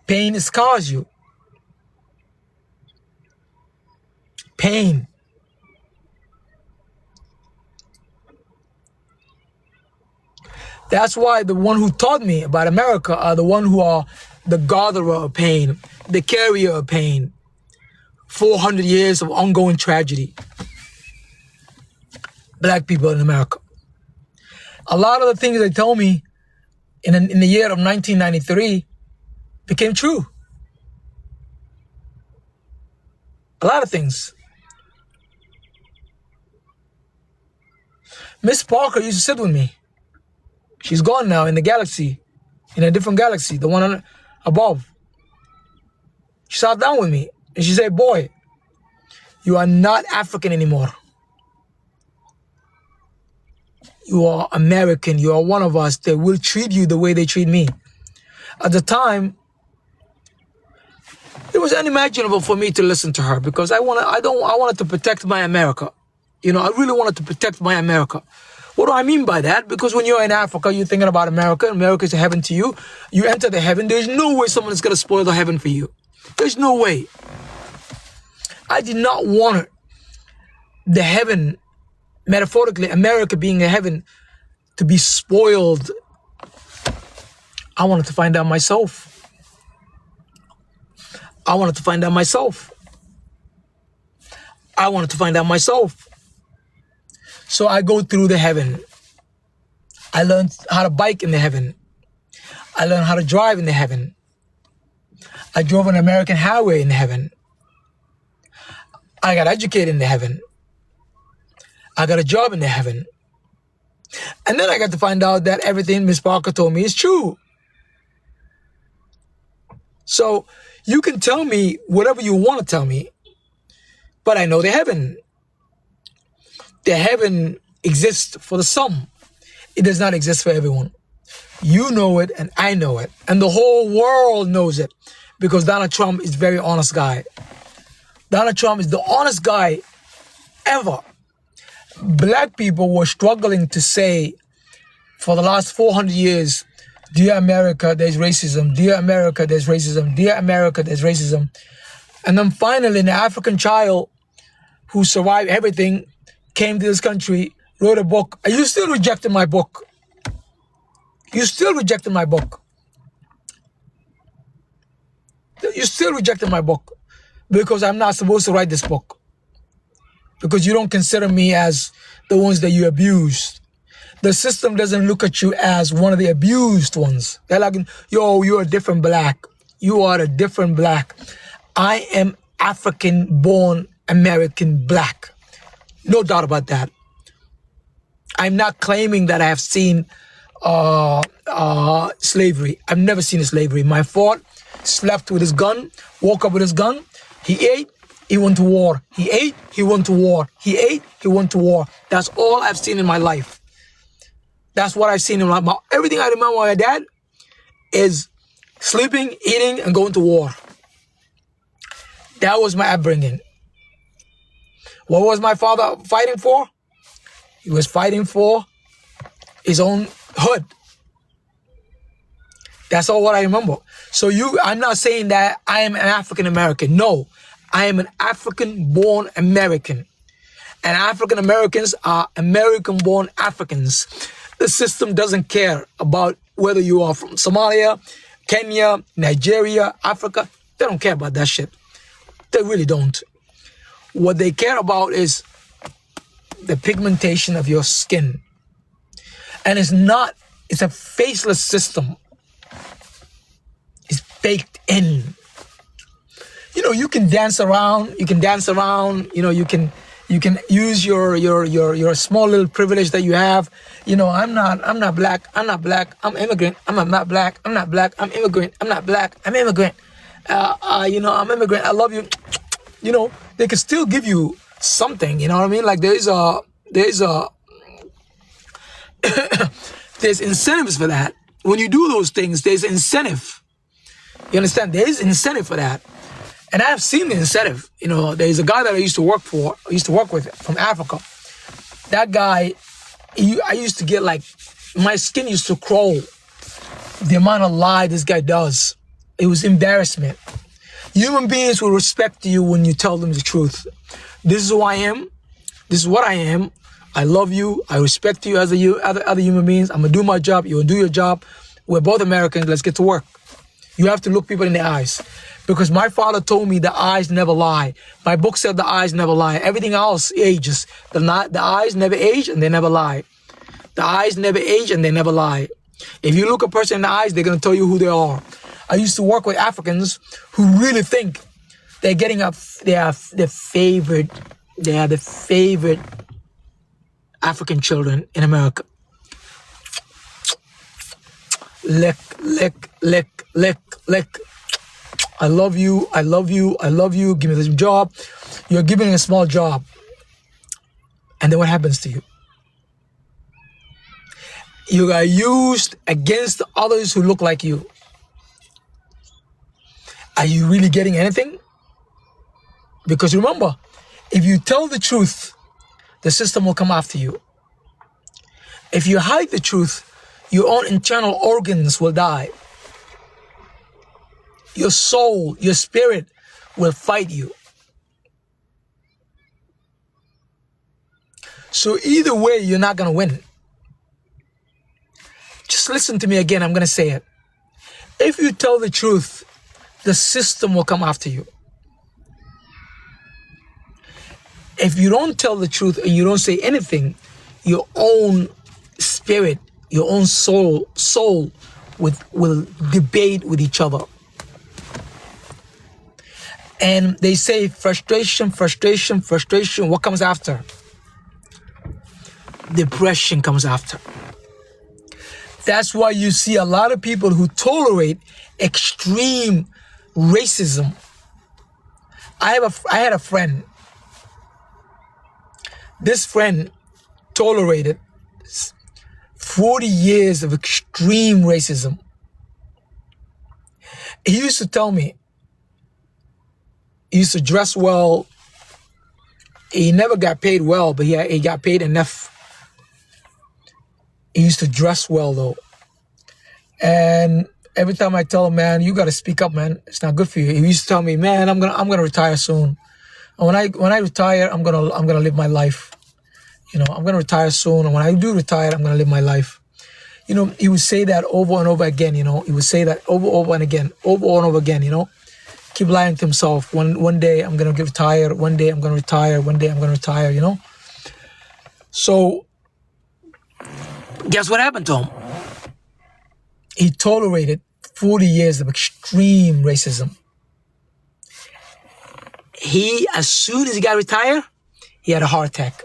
Pain scars you. Pain. That's why the one who taught me about America are the one who are the gatherer of pain, the carrier of pain. 400 years of ongoing tragedy. Black people in America. A lot of the things they told me in the year of 1993 became true. A lot of things. Miss Parker used to sit with me. She's gone now in the galaxy, in a different galaxy, the one above. She sat down with me and she said, boy, you are not African anymore. You are American. You are one of us. They will treat you the way they treat me. At the time, it was unimaginable for me to listen to her because I wanted to protect my America. You know, I really wanted to protect my America. What do I mean by that? Because when you're in Africa, you're thinking about America. America is a heaven to you. You enter the heaven. There's no way someone is going to spoil the heaven for you. There's no way. I did not want the heaven, metaphorically, America being a heaven, to be spoiled. I wanted to find out myself. I wanted to find out myself. I wanted to find out myself. So I go through the heaven. I learned how to bike in the heaven. I learned how to drive in the heaven. I drove an American highway in heaven. I got educated in the heaven. I got a job in the heaven. And then I got to find out that everything Miss Parker told me is true. So you can tell me whatever you want to tell me, but I know the heaven. The heaven exists for the some. It does not exist for everyone. You know it and I know it. And the whole world knows it because Donald Trump is a very honest guy. Donald Trump is the honest guy ever. Black people were struggling to say for the last 400 years, dear America, there's racism. Dear America, there's racism. Dear America, there's racism. And then finally, an African child who survived everything came to this country, wrote a book, and you still rejected my book. You still rejected my book. You still rejected my book because I'm not supposed to write this book. Because you don't consider me as the ones that you abused. The system doesn't look at you as one of the abused ones. They're like, yo, you're a different black. You are a different black. I am African-born American black. No doubt about that. I'm not claiming that I have seen slavery. I've never seen slavery. My father slept with his gun, woke up with his gun. He ate, he went to war. He ate, he went to war. He ate, he went to war. That's all I've seen in my life. That's what I've seen in my life. Everything I remember of my dad is sleeping, eating, and going to war. That was my upbringing. What was my father fighting for? He was fighting for his own hood. That's all what I remember. So I'm not saying that I am an African American. No, I am an African-born American. And African Americans are American-born Africans. The system doesn't care about whether you are from Somalia, Kenya, Nigeria, Africa. They don't care about that shit. They really don't. What they care about is the pigmentation of your skin. And it's a faceless system. It's baked in. You know, you can dance around, you know, you can use your small little privilege that you have. You know, I'm not black, I'm immigrant, I'm not black, I'm immigrant, I'm not black, I'm immigrant. You know, I'm immigrant, I love you. You know, they can still give you something, you know what I mean? Like there's incentives for that. When you do those things, there's incentive. You understand? There is incentive for that. And I've seen the incentive. You know, there's a guy that I used to work with from Africa. That guy, I used to get like my skin used to crawl. The amount of lie this guy does. It was embarrassment. Human beings will respect you when you tell them the truth. This is who I am. This is what I am. I love you. I respect you as other human beings. I'm going to do my job. You'll do your job. We're both Americans. Let's get to work. You have to look people in the eyes. Because my father told me the eyes never lie. My book said the eyes never lie. Everything else ages. The eyes never age and they never lie. The eyes never age and they never lie. If you look a person in the eyes, they're going to tell you who they are. I used to work with Africans who really think they're getting they are the favorite African children in America. Lick, lick, lick, lick, lick. I love you, I love you, I love you. Give me this job. You're giving a small job. And then what happens to you? You are used against others who look like you. Are you really getting anything? Because remember, if you tell the truth, the system will come after you. If you hide the truth, your own internal organs will die. Your soul, your spirit will fight you. So either way, you're not going to win. Just listen to me again. I'm going to say it. If you tell the truth, the system will come after you. If you don't tell the truth and you don't say anything, your own spirit, your own soul will debate with each other. And they say frustration, frustration, frustration. What comes after? Depression comes after. That's why you see a lot of people who tolerate extreme racism. I had a friend. This friend tolerated 40 years of extreme racism. He used to tell me, he used to dress well. He never got paid well, but he got paid enough. He used to dress well though. And every time I tell him, man, you got to speak up, man. It's not good for you. He used to tell me, man, I'm gonna retire soon. And when I retire, I'm gonna live my life. You know, I'm gonna retire soon. And when I do retire, I'm gonna live my life. You know, he would say that over and over again. You know, he would say that over and over again. You know, keep lying to himself. One day I'm gonna get retired. One day I'm gonna retire. One day I'm gonna retire. You know. So, guess what happened to him? He tolerated 40 years of extreme racism. As soon as he got retired, he had a heart attack.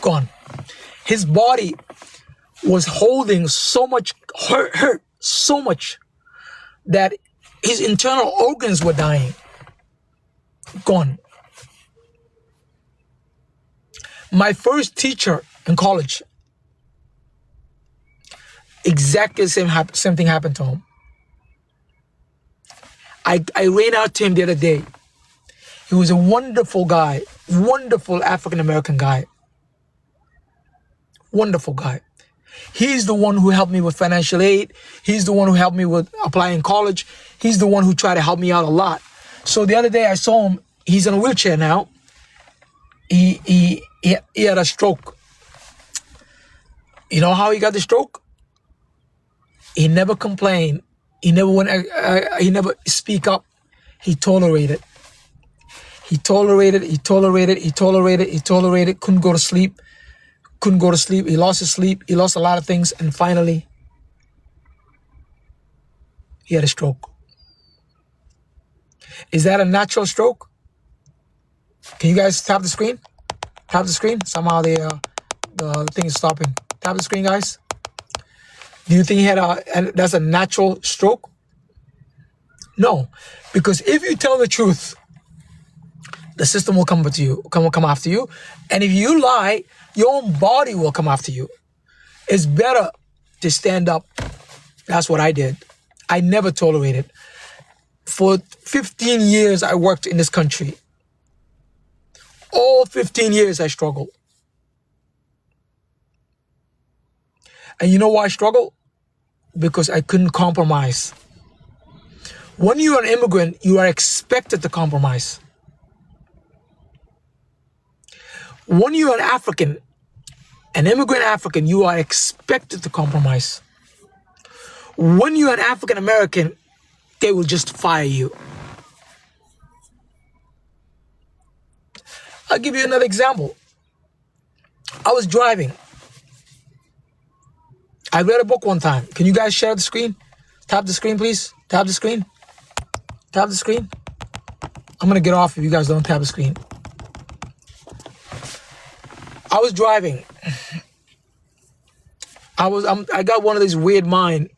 Gone. His body was holding so much hurt so much that his internal organs were dying. Gone. My first teacher in college, exactly the same thing happened to him. I ran out to him the other day. He was a wonderful guy, wonderful African-American guy. Wonderful guy. He's the one who helped me with financial aid. He's the one who helped me with applying college. He's the one who tried to help me out a lot. So the other day I saw him, he's in a wheelchair now. He had a stroke. You know how he got the stroke? He never complained. He never speak up. He tolerated. He tolerated. Couldn't go to sleep. He lost his sleep. He lost a lot of things. And finally, he had a stroke. Is that a natural stroke? Can you guys tap the screen? Tap the screen. Somehow the thing is stopping. Tap the screen, guys. Do you think he had that's a natural stroke? No, because if you tell the truth, the system will come after you. Come after you, and if you lie, your own body will come after you. It's better to stand up. That's what I did. I never tolerated. For 15 years, I worked in this country. All 15 years, I struggled. And you know why I struggled? Because I couldn't compromise. When you're an immigrant, you are expected to compromise. When you're an African, an immigrant African, you are expected to compromise. When you're an African American, they will just fire you. I'll give you another example. I was driving. I read a book one time. Can you guys share the screen? Tap the screen, please. Tap the screen. Tap the screen. I'm gonna get off if you guys don't tap the screen. I was driving. I got one of these weird mind.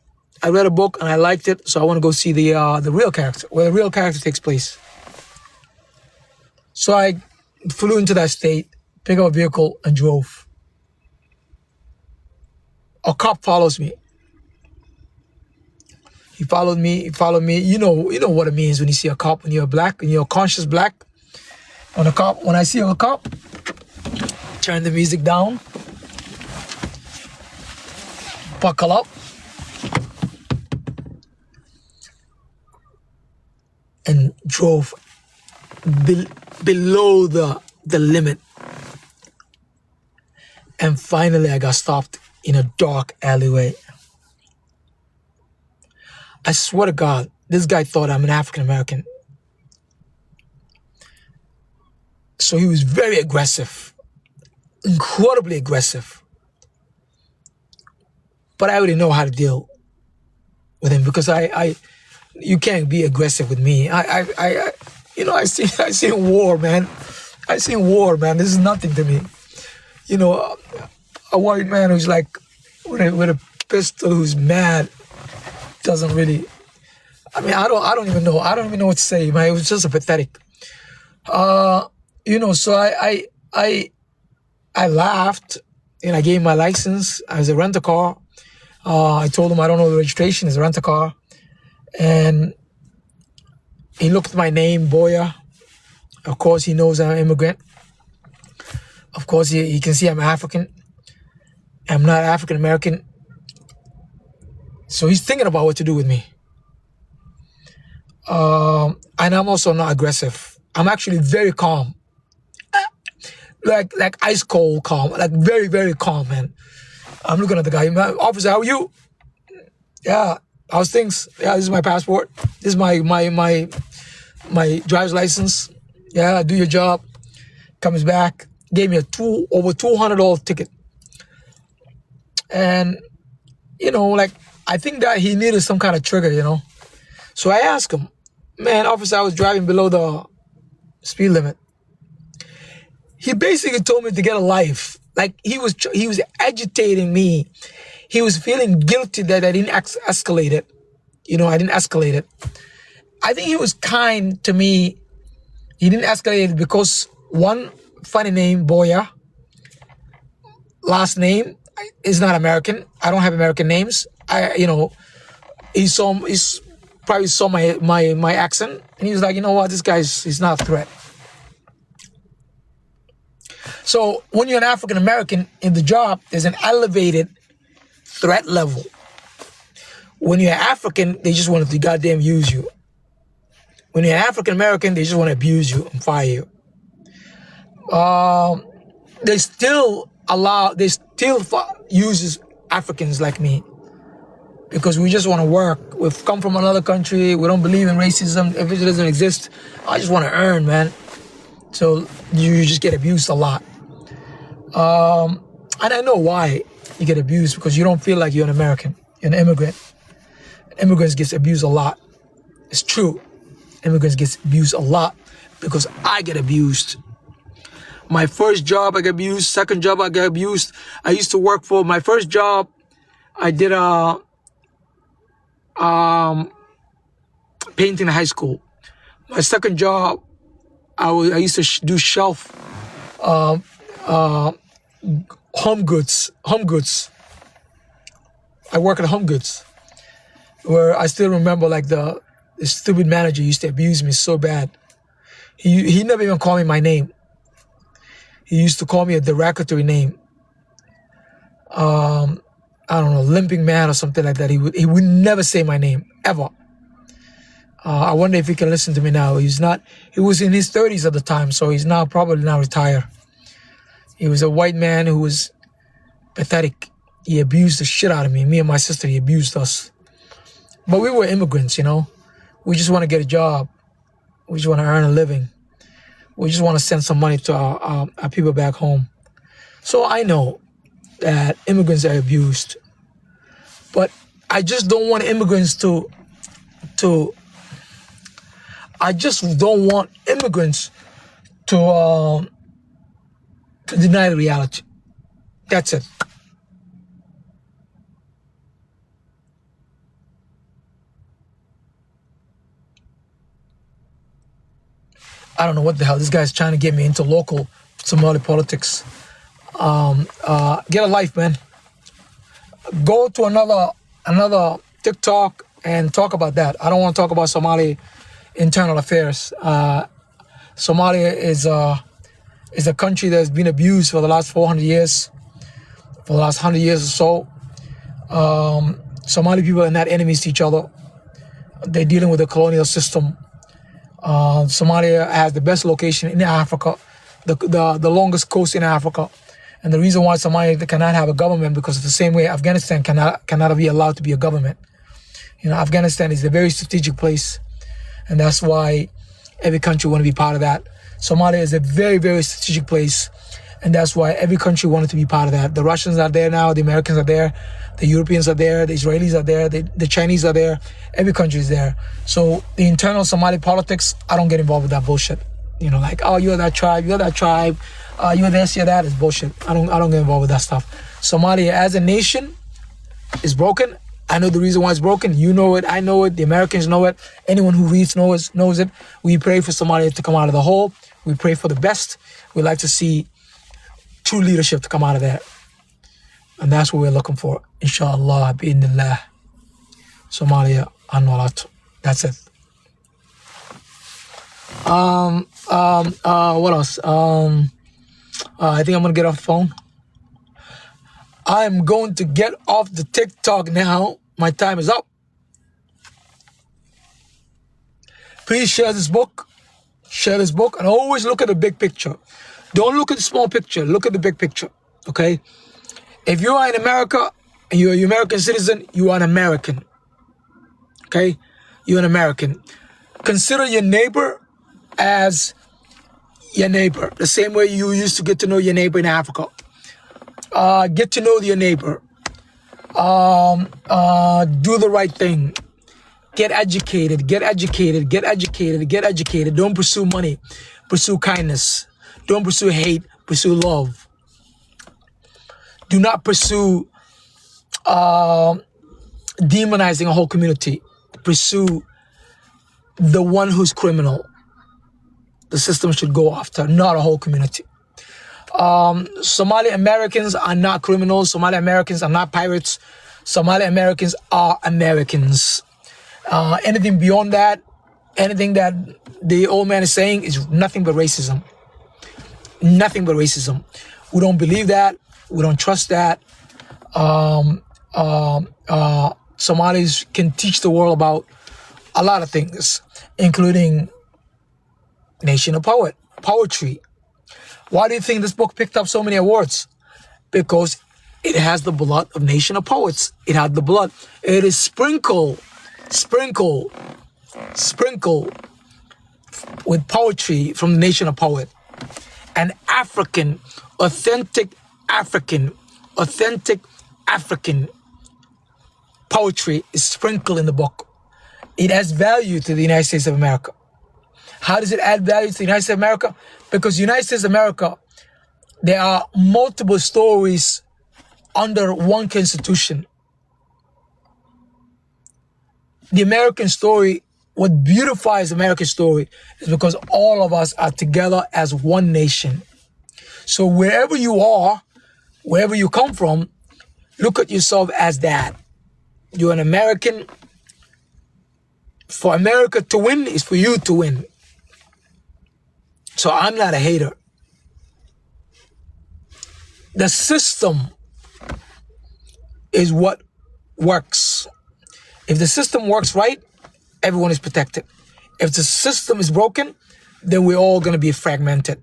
I read a book and I liked it, so I want to go see the real character, where the real character takes place. So I flew into that state, picked up a vehicle, and drove. A cop follows me. He followed me. You know what it means when you see a cop, when you're black, when you're a conscious black. When I see a cop, turn the music down, buckle up, and drove below the limit. And finally, I got stopped in a dark alleyway. I swear to God, this guy thought I'm an African American. So he was very aggressive, incredibly aggressive. But I already know how to deal with him because you can't be aggressive with me. I seen war, man. I seen war, man. This is nothing to me. You know, a white man who's like with a pistol, who's mad, doesn't really. I mean, I don't even know. I don't even know what to say, man. It was just a pathetic. So I laughed and I gave him my license as a rent a car. I told him I don't know the registration. It's a rent a car, and he looked at my name, Boya. Of course, he knows I'm an immigrant. Of course, he can see I'm African. I'm not African American. So he's thinking about what to do with me. And I'm also not aggressive. I'm actually very calm. Like ice cold calm. Like very, very calm, man. I'm looking at the guy. Officer, how are you? Yeah. How's things? Yeah, this is my passport. This is my driver's license. Yeah, do your job. Comes back. Gave me over $200 ticket. And, I think that he needed some kind of trigger, So I asked him, man, officer, I was driving below the speed limit. He basically told me to get a life. Like he was agitating me. He was feeling guilty that I didn't escalate it. I didn't escalate it. I think he was kind to me. He didn't escalate it because one, funny name, Boya. Last name is not American. I don't have American names. He's probably saw my accent, and he was like, you know what, this guy's not a threat. So when you're an African American in the job, there's an elevated threat level. When you're African, they just want to goddamn use you. When you're African American, they just want to abuse you and fire you. They still uses Africans like me because we just want to work. We've come from another country. We don't believe in racism. If it doesn't exist, I just want to earn, man. So you just get abused a lot. And I know why you get abused, because you don't feel like you're an American. You're an immigrant. Immigrants get abused a lot. It's true. Immigrants get abused a lot because I get abused. My first job, I got abused. Second job, I got abused. I used to work for my first job. I did painting in high school. My second job, I used to do shelf home goods. I work at Home Goods, where I still remember like the stupid manager used to abuse me so bad. He never even called me my name. He used to call me a derogatory name. I I don't know, limping man or something like that. He would never say my name ever. I wonder if he can listen to me now. He was in his 30s at the time, so he's now probably now retired. He was a white man who was pathetic. He abused the shit out of me. Me and my sister, he abused us. But we were immigrants, you know. We just want to get a job. We just want to earn a living. We just want to send some money to our people back home. So I know that immigrants are abused. But I just don't want immigrants to I just don't want immigrants to deny the reality. That's it. I don't know what the hell this guy's trying to get me into local Somali politics. Get a life, man. Go to another TikTok and talk about that. I don't want to talk about Somali internal affairs. Somalia is a country that's been abused for the last 400 years, for the last 100 years or so. Somali people are not enemies to each other. They're dealing with the colonial system. Somalia has the best location in Africa, the longest coast in Africa. And the reason why Somalia cannot have a government, because it's the same way Afghanistan cannot be allowed to be a government. You know, Afghanistan is a very strategic place, and that's why every country want to be part of that. Somalia is a very, very strategic place, and that's why every country wanted to be part of that. The Russians are there now, the Americans are there, the Europeans are there, the Israelis are there, the Chinese are there, every country is there. So the internal Somali politics, I don't get involved with that bullshit. You know, like, oh, you're that tribe, you're this, you're that, is bullshit. I don't get involved with that stuff. Somalia as a nation is broken. I know the reason why it's broken. You know it, I know it, the Americans know it. Anyone who reads knows it. We pray for Somalia to come out of the hole. We pray for the best. We like to see true leadership to come out of there. And that's what we're looking for. Inshallah, bi'idhnillah. Somalia, anwalat. That's it. What else? I think I'm gonna get off the phone. I'm going to get off the TikTok now. My time is up. Please share this book. Share this book, and always look at the big picture. Don't look at the small picture. Look at the big picture. Okay? If you are in America and you're an American citizen, you are an American. Okay? You're an American. Consider your neighbor as your neighbor, the same way you used to get to know your neighbor in Africa. Get to know your neighbor. Do the right thing. Get educated. Don't pursue money. Pursue kindness. Don't pursue hate. Pursue love. Do not pursue demonizing a whole community. Pursue the one who's criminal. The system should go after, not a whole community. Somali Americans are not criminals. Somali Americans are not pirates. Somali Americans are Americans. Anything beyond that, anything that the old man is saying is nothing but racism. Nothing but racism. We don't believe that. We don't trust that. Somalis can teach the world about a lot of things, including nation of poetry. Why do you think this book picked up so many awards? Because it has the blood of nation of poets. It had the blood. It is sprinkled with poetry from the nation of poet. And authentic African poetry is sprinkled in the book. It adds value to the United States of America. How does it add value to the United States of America? Because the United States of America, there are multiple stories under one constitution. The American story, what beautifies the American story is because all of us are together as one nation. So wherever you are, wherever you come from, look at yourself as that. You're an American. For America to win is for you to win. So I'm not a hater. The system is what works. If the system works right, everyone is protected. If the system is broken, then we're all going to be fragmented.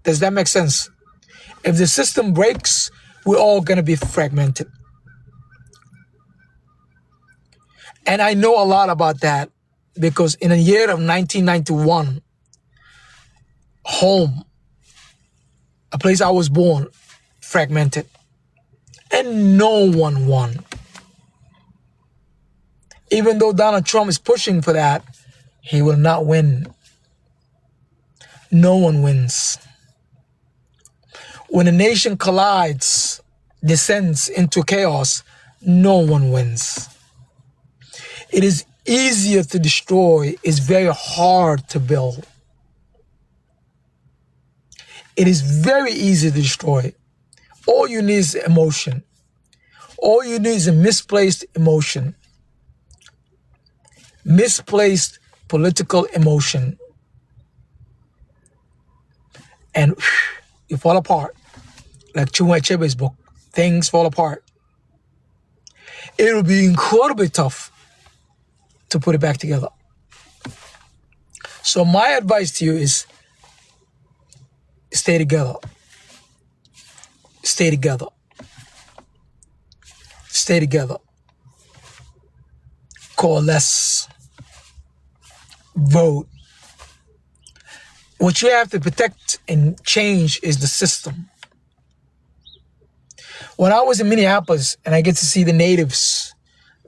Does that make sense? If the system breaks, we're all going to be fragmented. And I know a lot about that because in the year of 1991, home, a place I was born, fragmented. And no one won. Even though Donald Trump is pushing for that, he will not win. No one wins. When a nation collides, descends into chaos, no one wins. It is easier to destroy, it's very hard to build. It is very easy to destroy. All you need is emotion. All you need is a misplaced emotion. Misplaced political emotion. And you fall apart. Like Chinua Achebe's book, things fall apart. It will be incredibly tough to put it back together. So my advice to you is stay together. Stay together. Stay together. Coalesce. Vote. What you have to protect and change is the system. When I was in Minneapolis and I get to see the natives,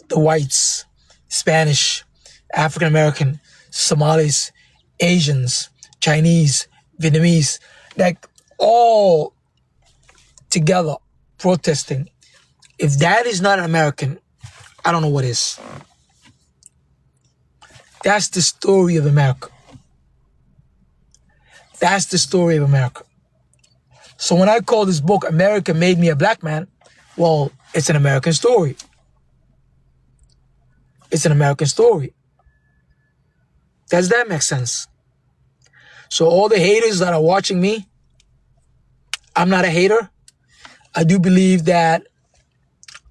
the whites, Spanish, African American, Somalis, Asians, Chinese, Vietnamese, like all together protesting. If that is not an American, I don't know what is. That's the story of America. That's the story of America. So when I call this book, America Made Me a Black Man, well, it's an American story. It's an American story. Does that make sense? So all the haters that are watching me, I'm not a hater. I do believe that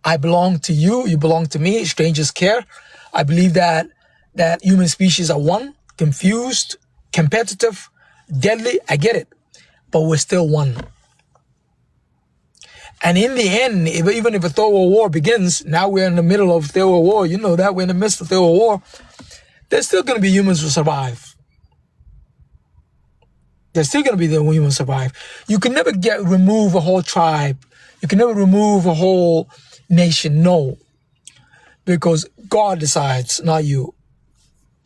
I belong to you, you belong to me, strangers care. I believe that human species are one, confused, competitive, deadly, I get it. But we're still one. And in the end, even if a third world war begins, now we're in the middle of third world war, you know that, we're in the midst of third world war, there's still going to be humans who survive. There's still going to be the humans who survive. You can never remove a whole tribe. You can never remove a whole nation, no. Because God decides, not you.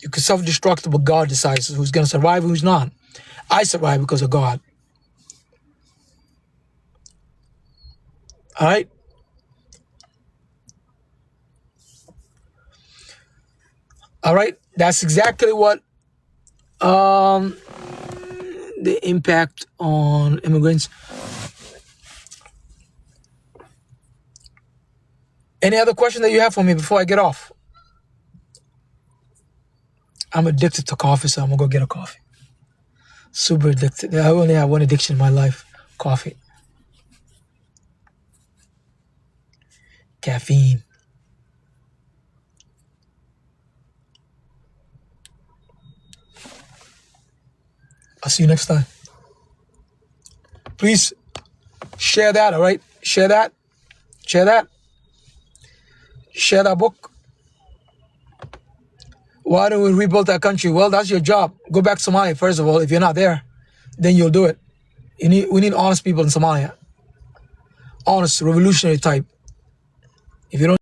You can self-destruct, but God decides who's going to survive and who's not. I survive because of God. All right? All right? That's exactly what the impact on immigrants. Any other question that you have for me before I get off? I'm addicted to coffee, so I'm going to go get a coffee. Super addicted. I only have one addiction in my life. Coffee. Caffeine. I'll see you next time. Please share that, all right? Share that. Share that. Share that book. Why don't we rebuild that country? Well, that's your job. Go back to Somalia, first of all. If you're not there, then you'll do it. We need honest people in Somalia. Honest, revolutionary type. If you don't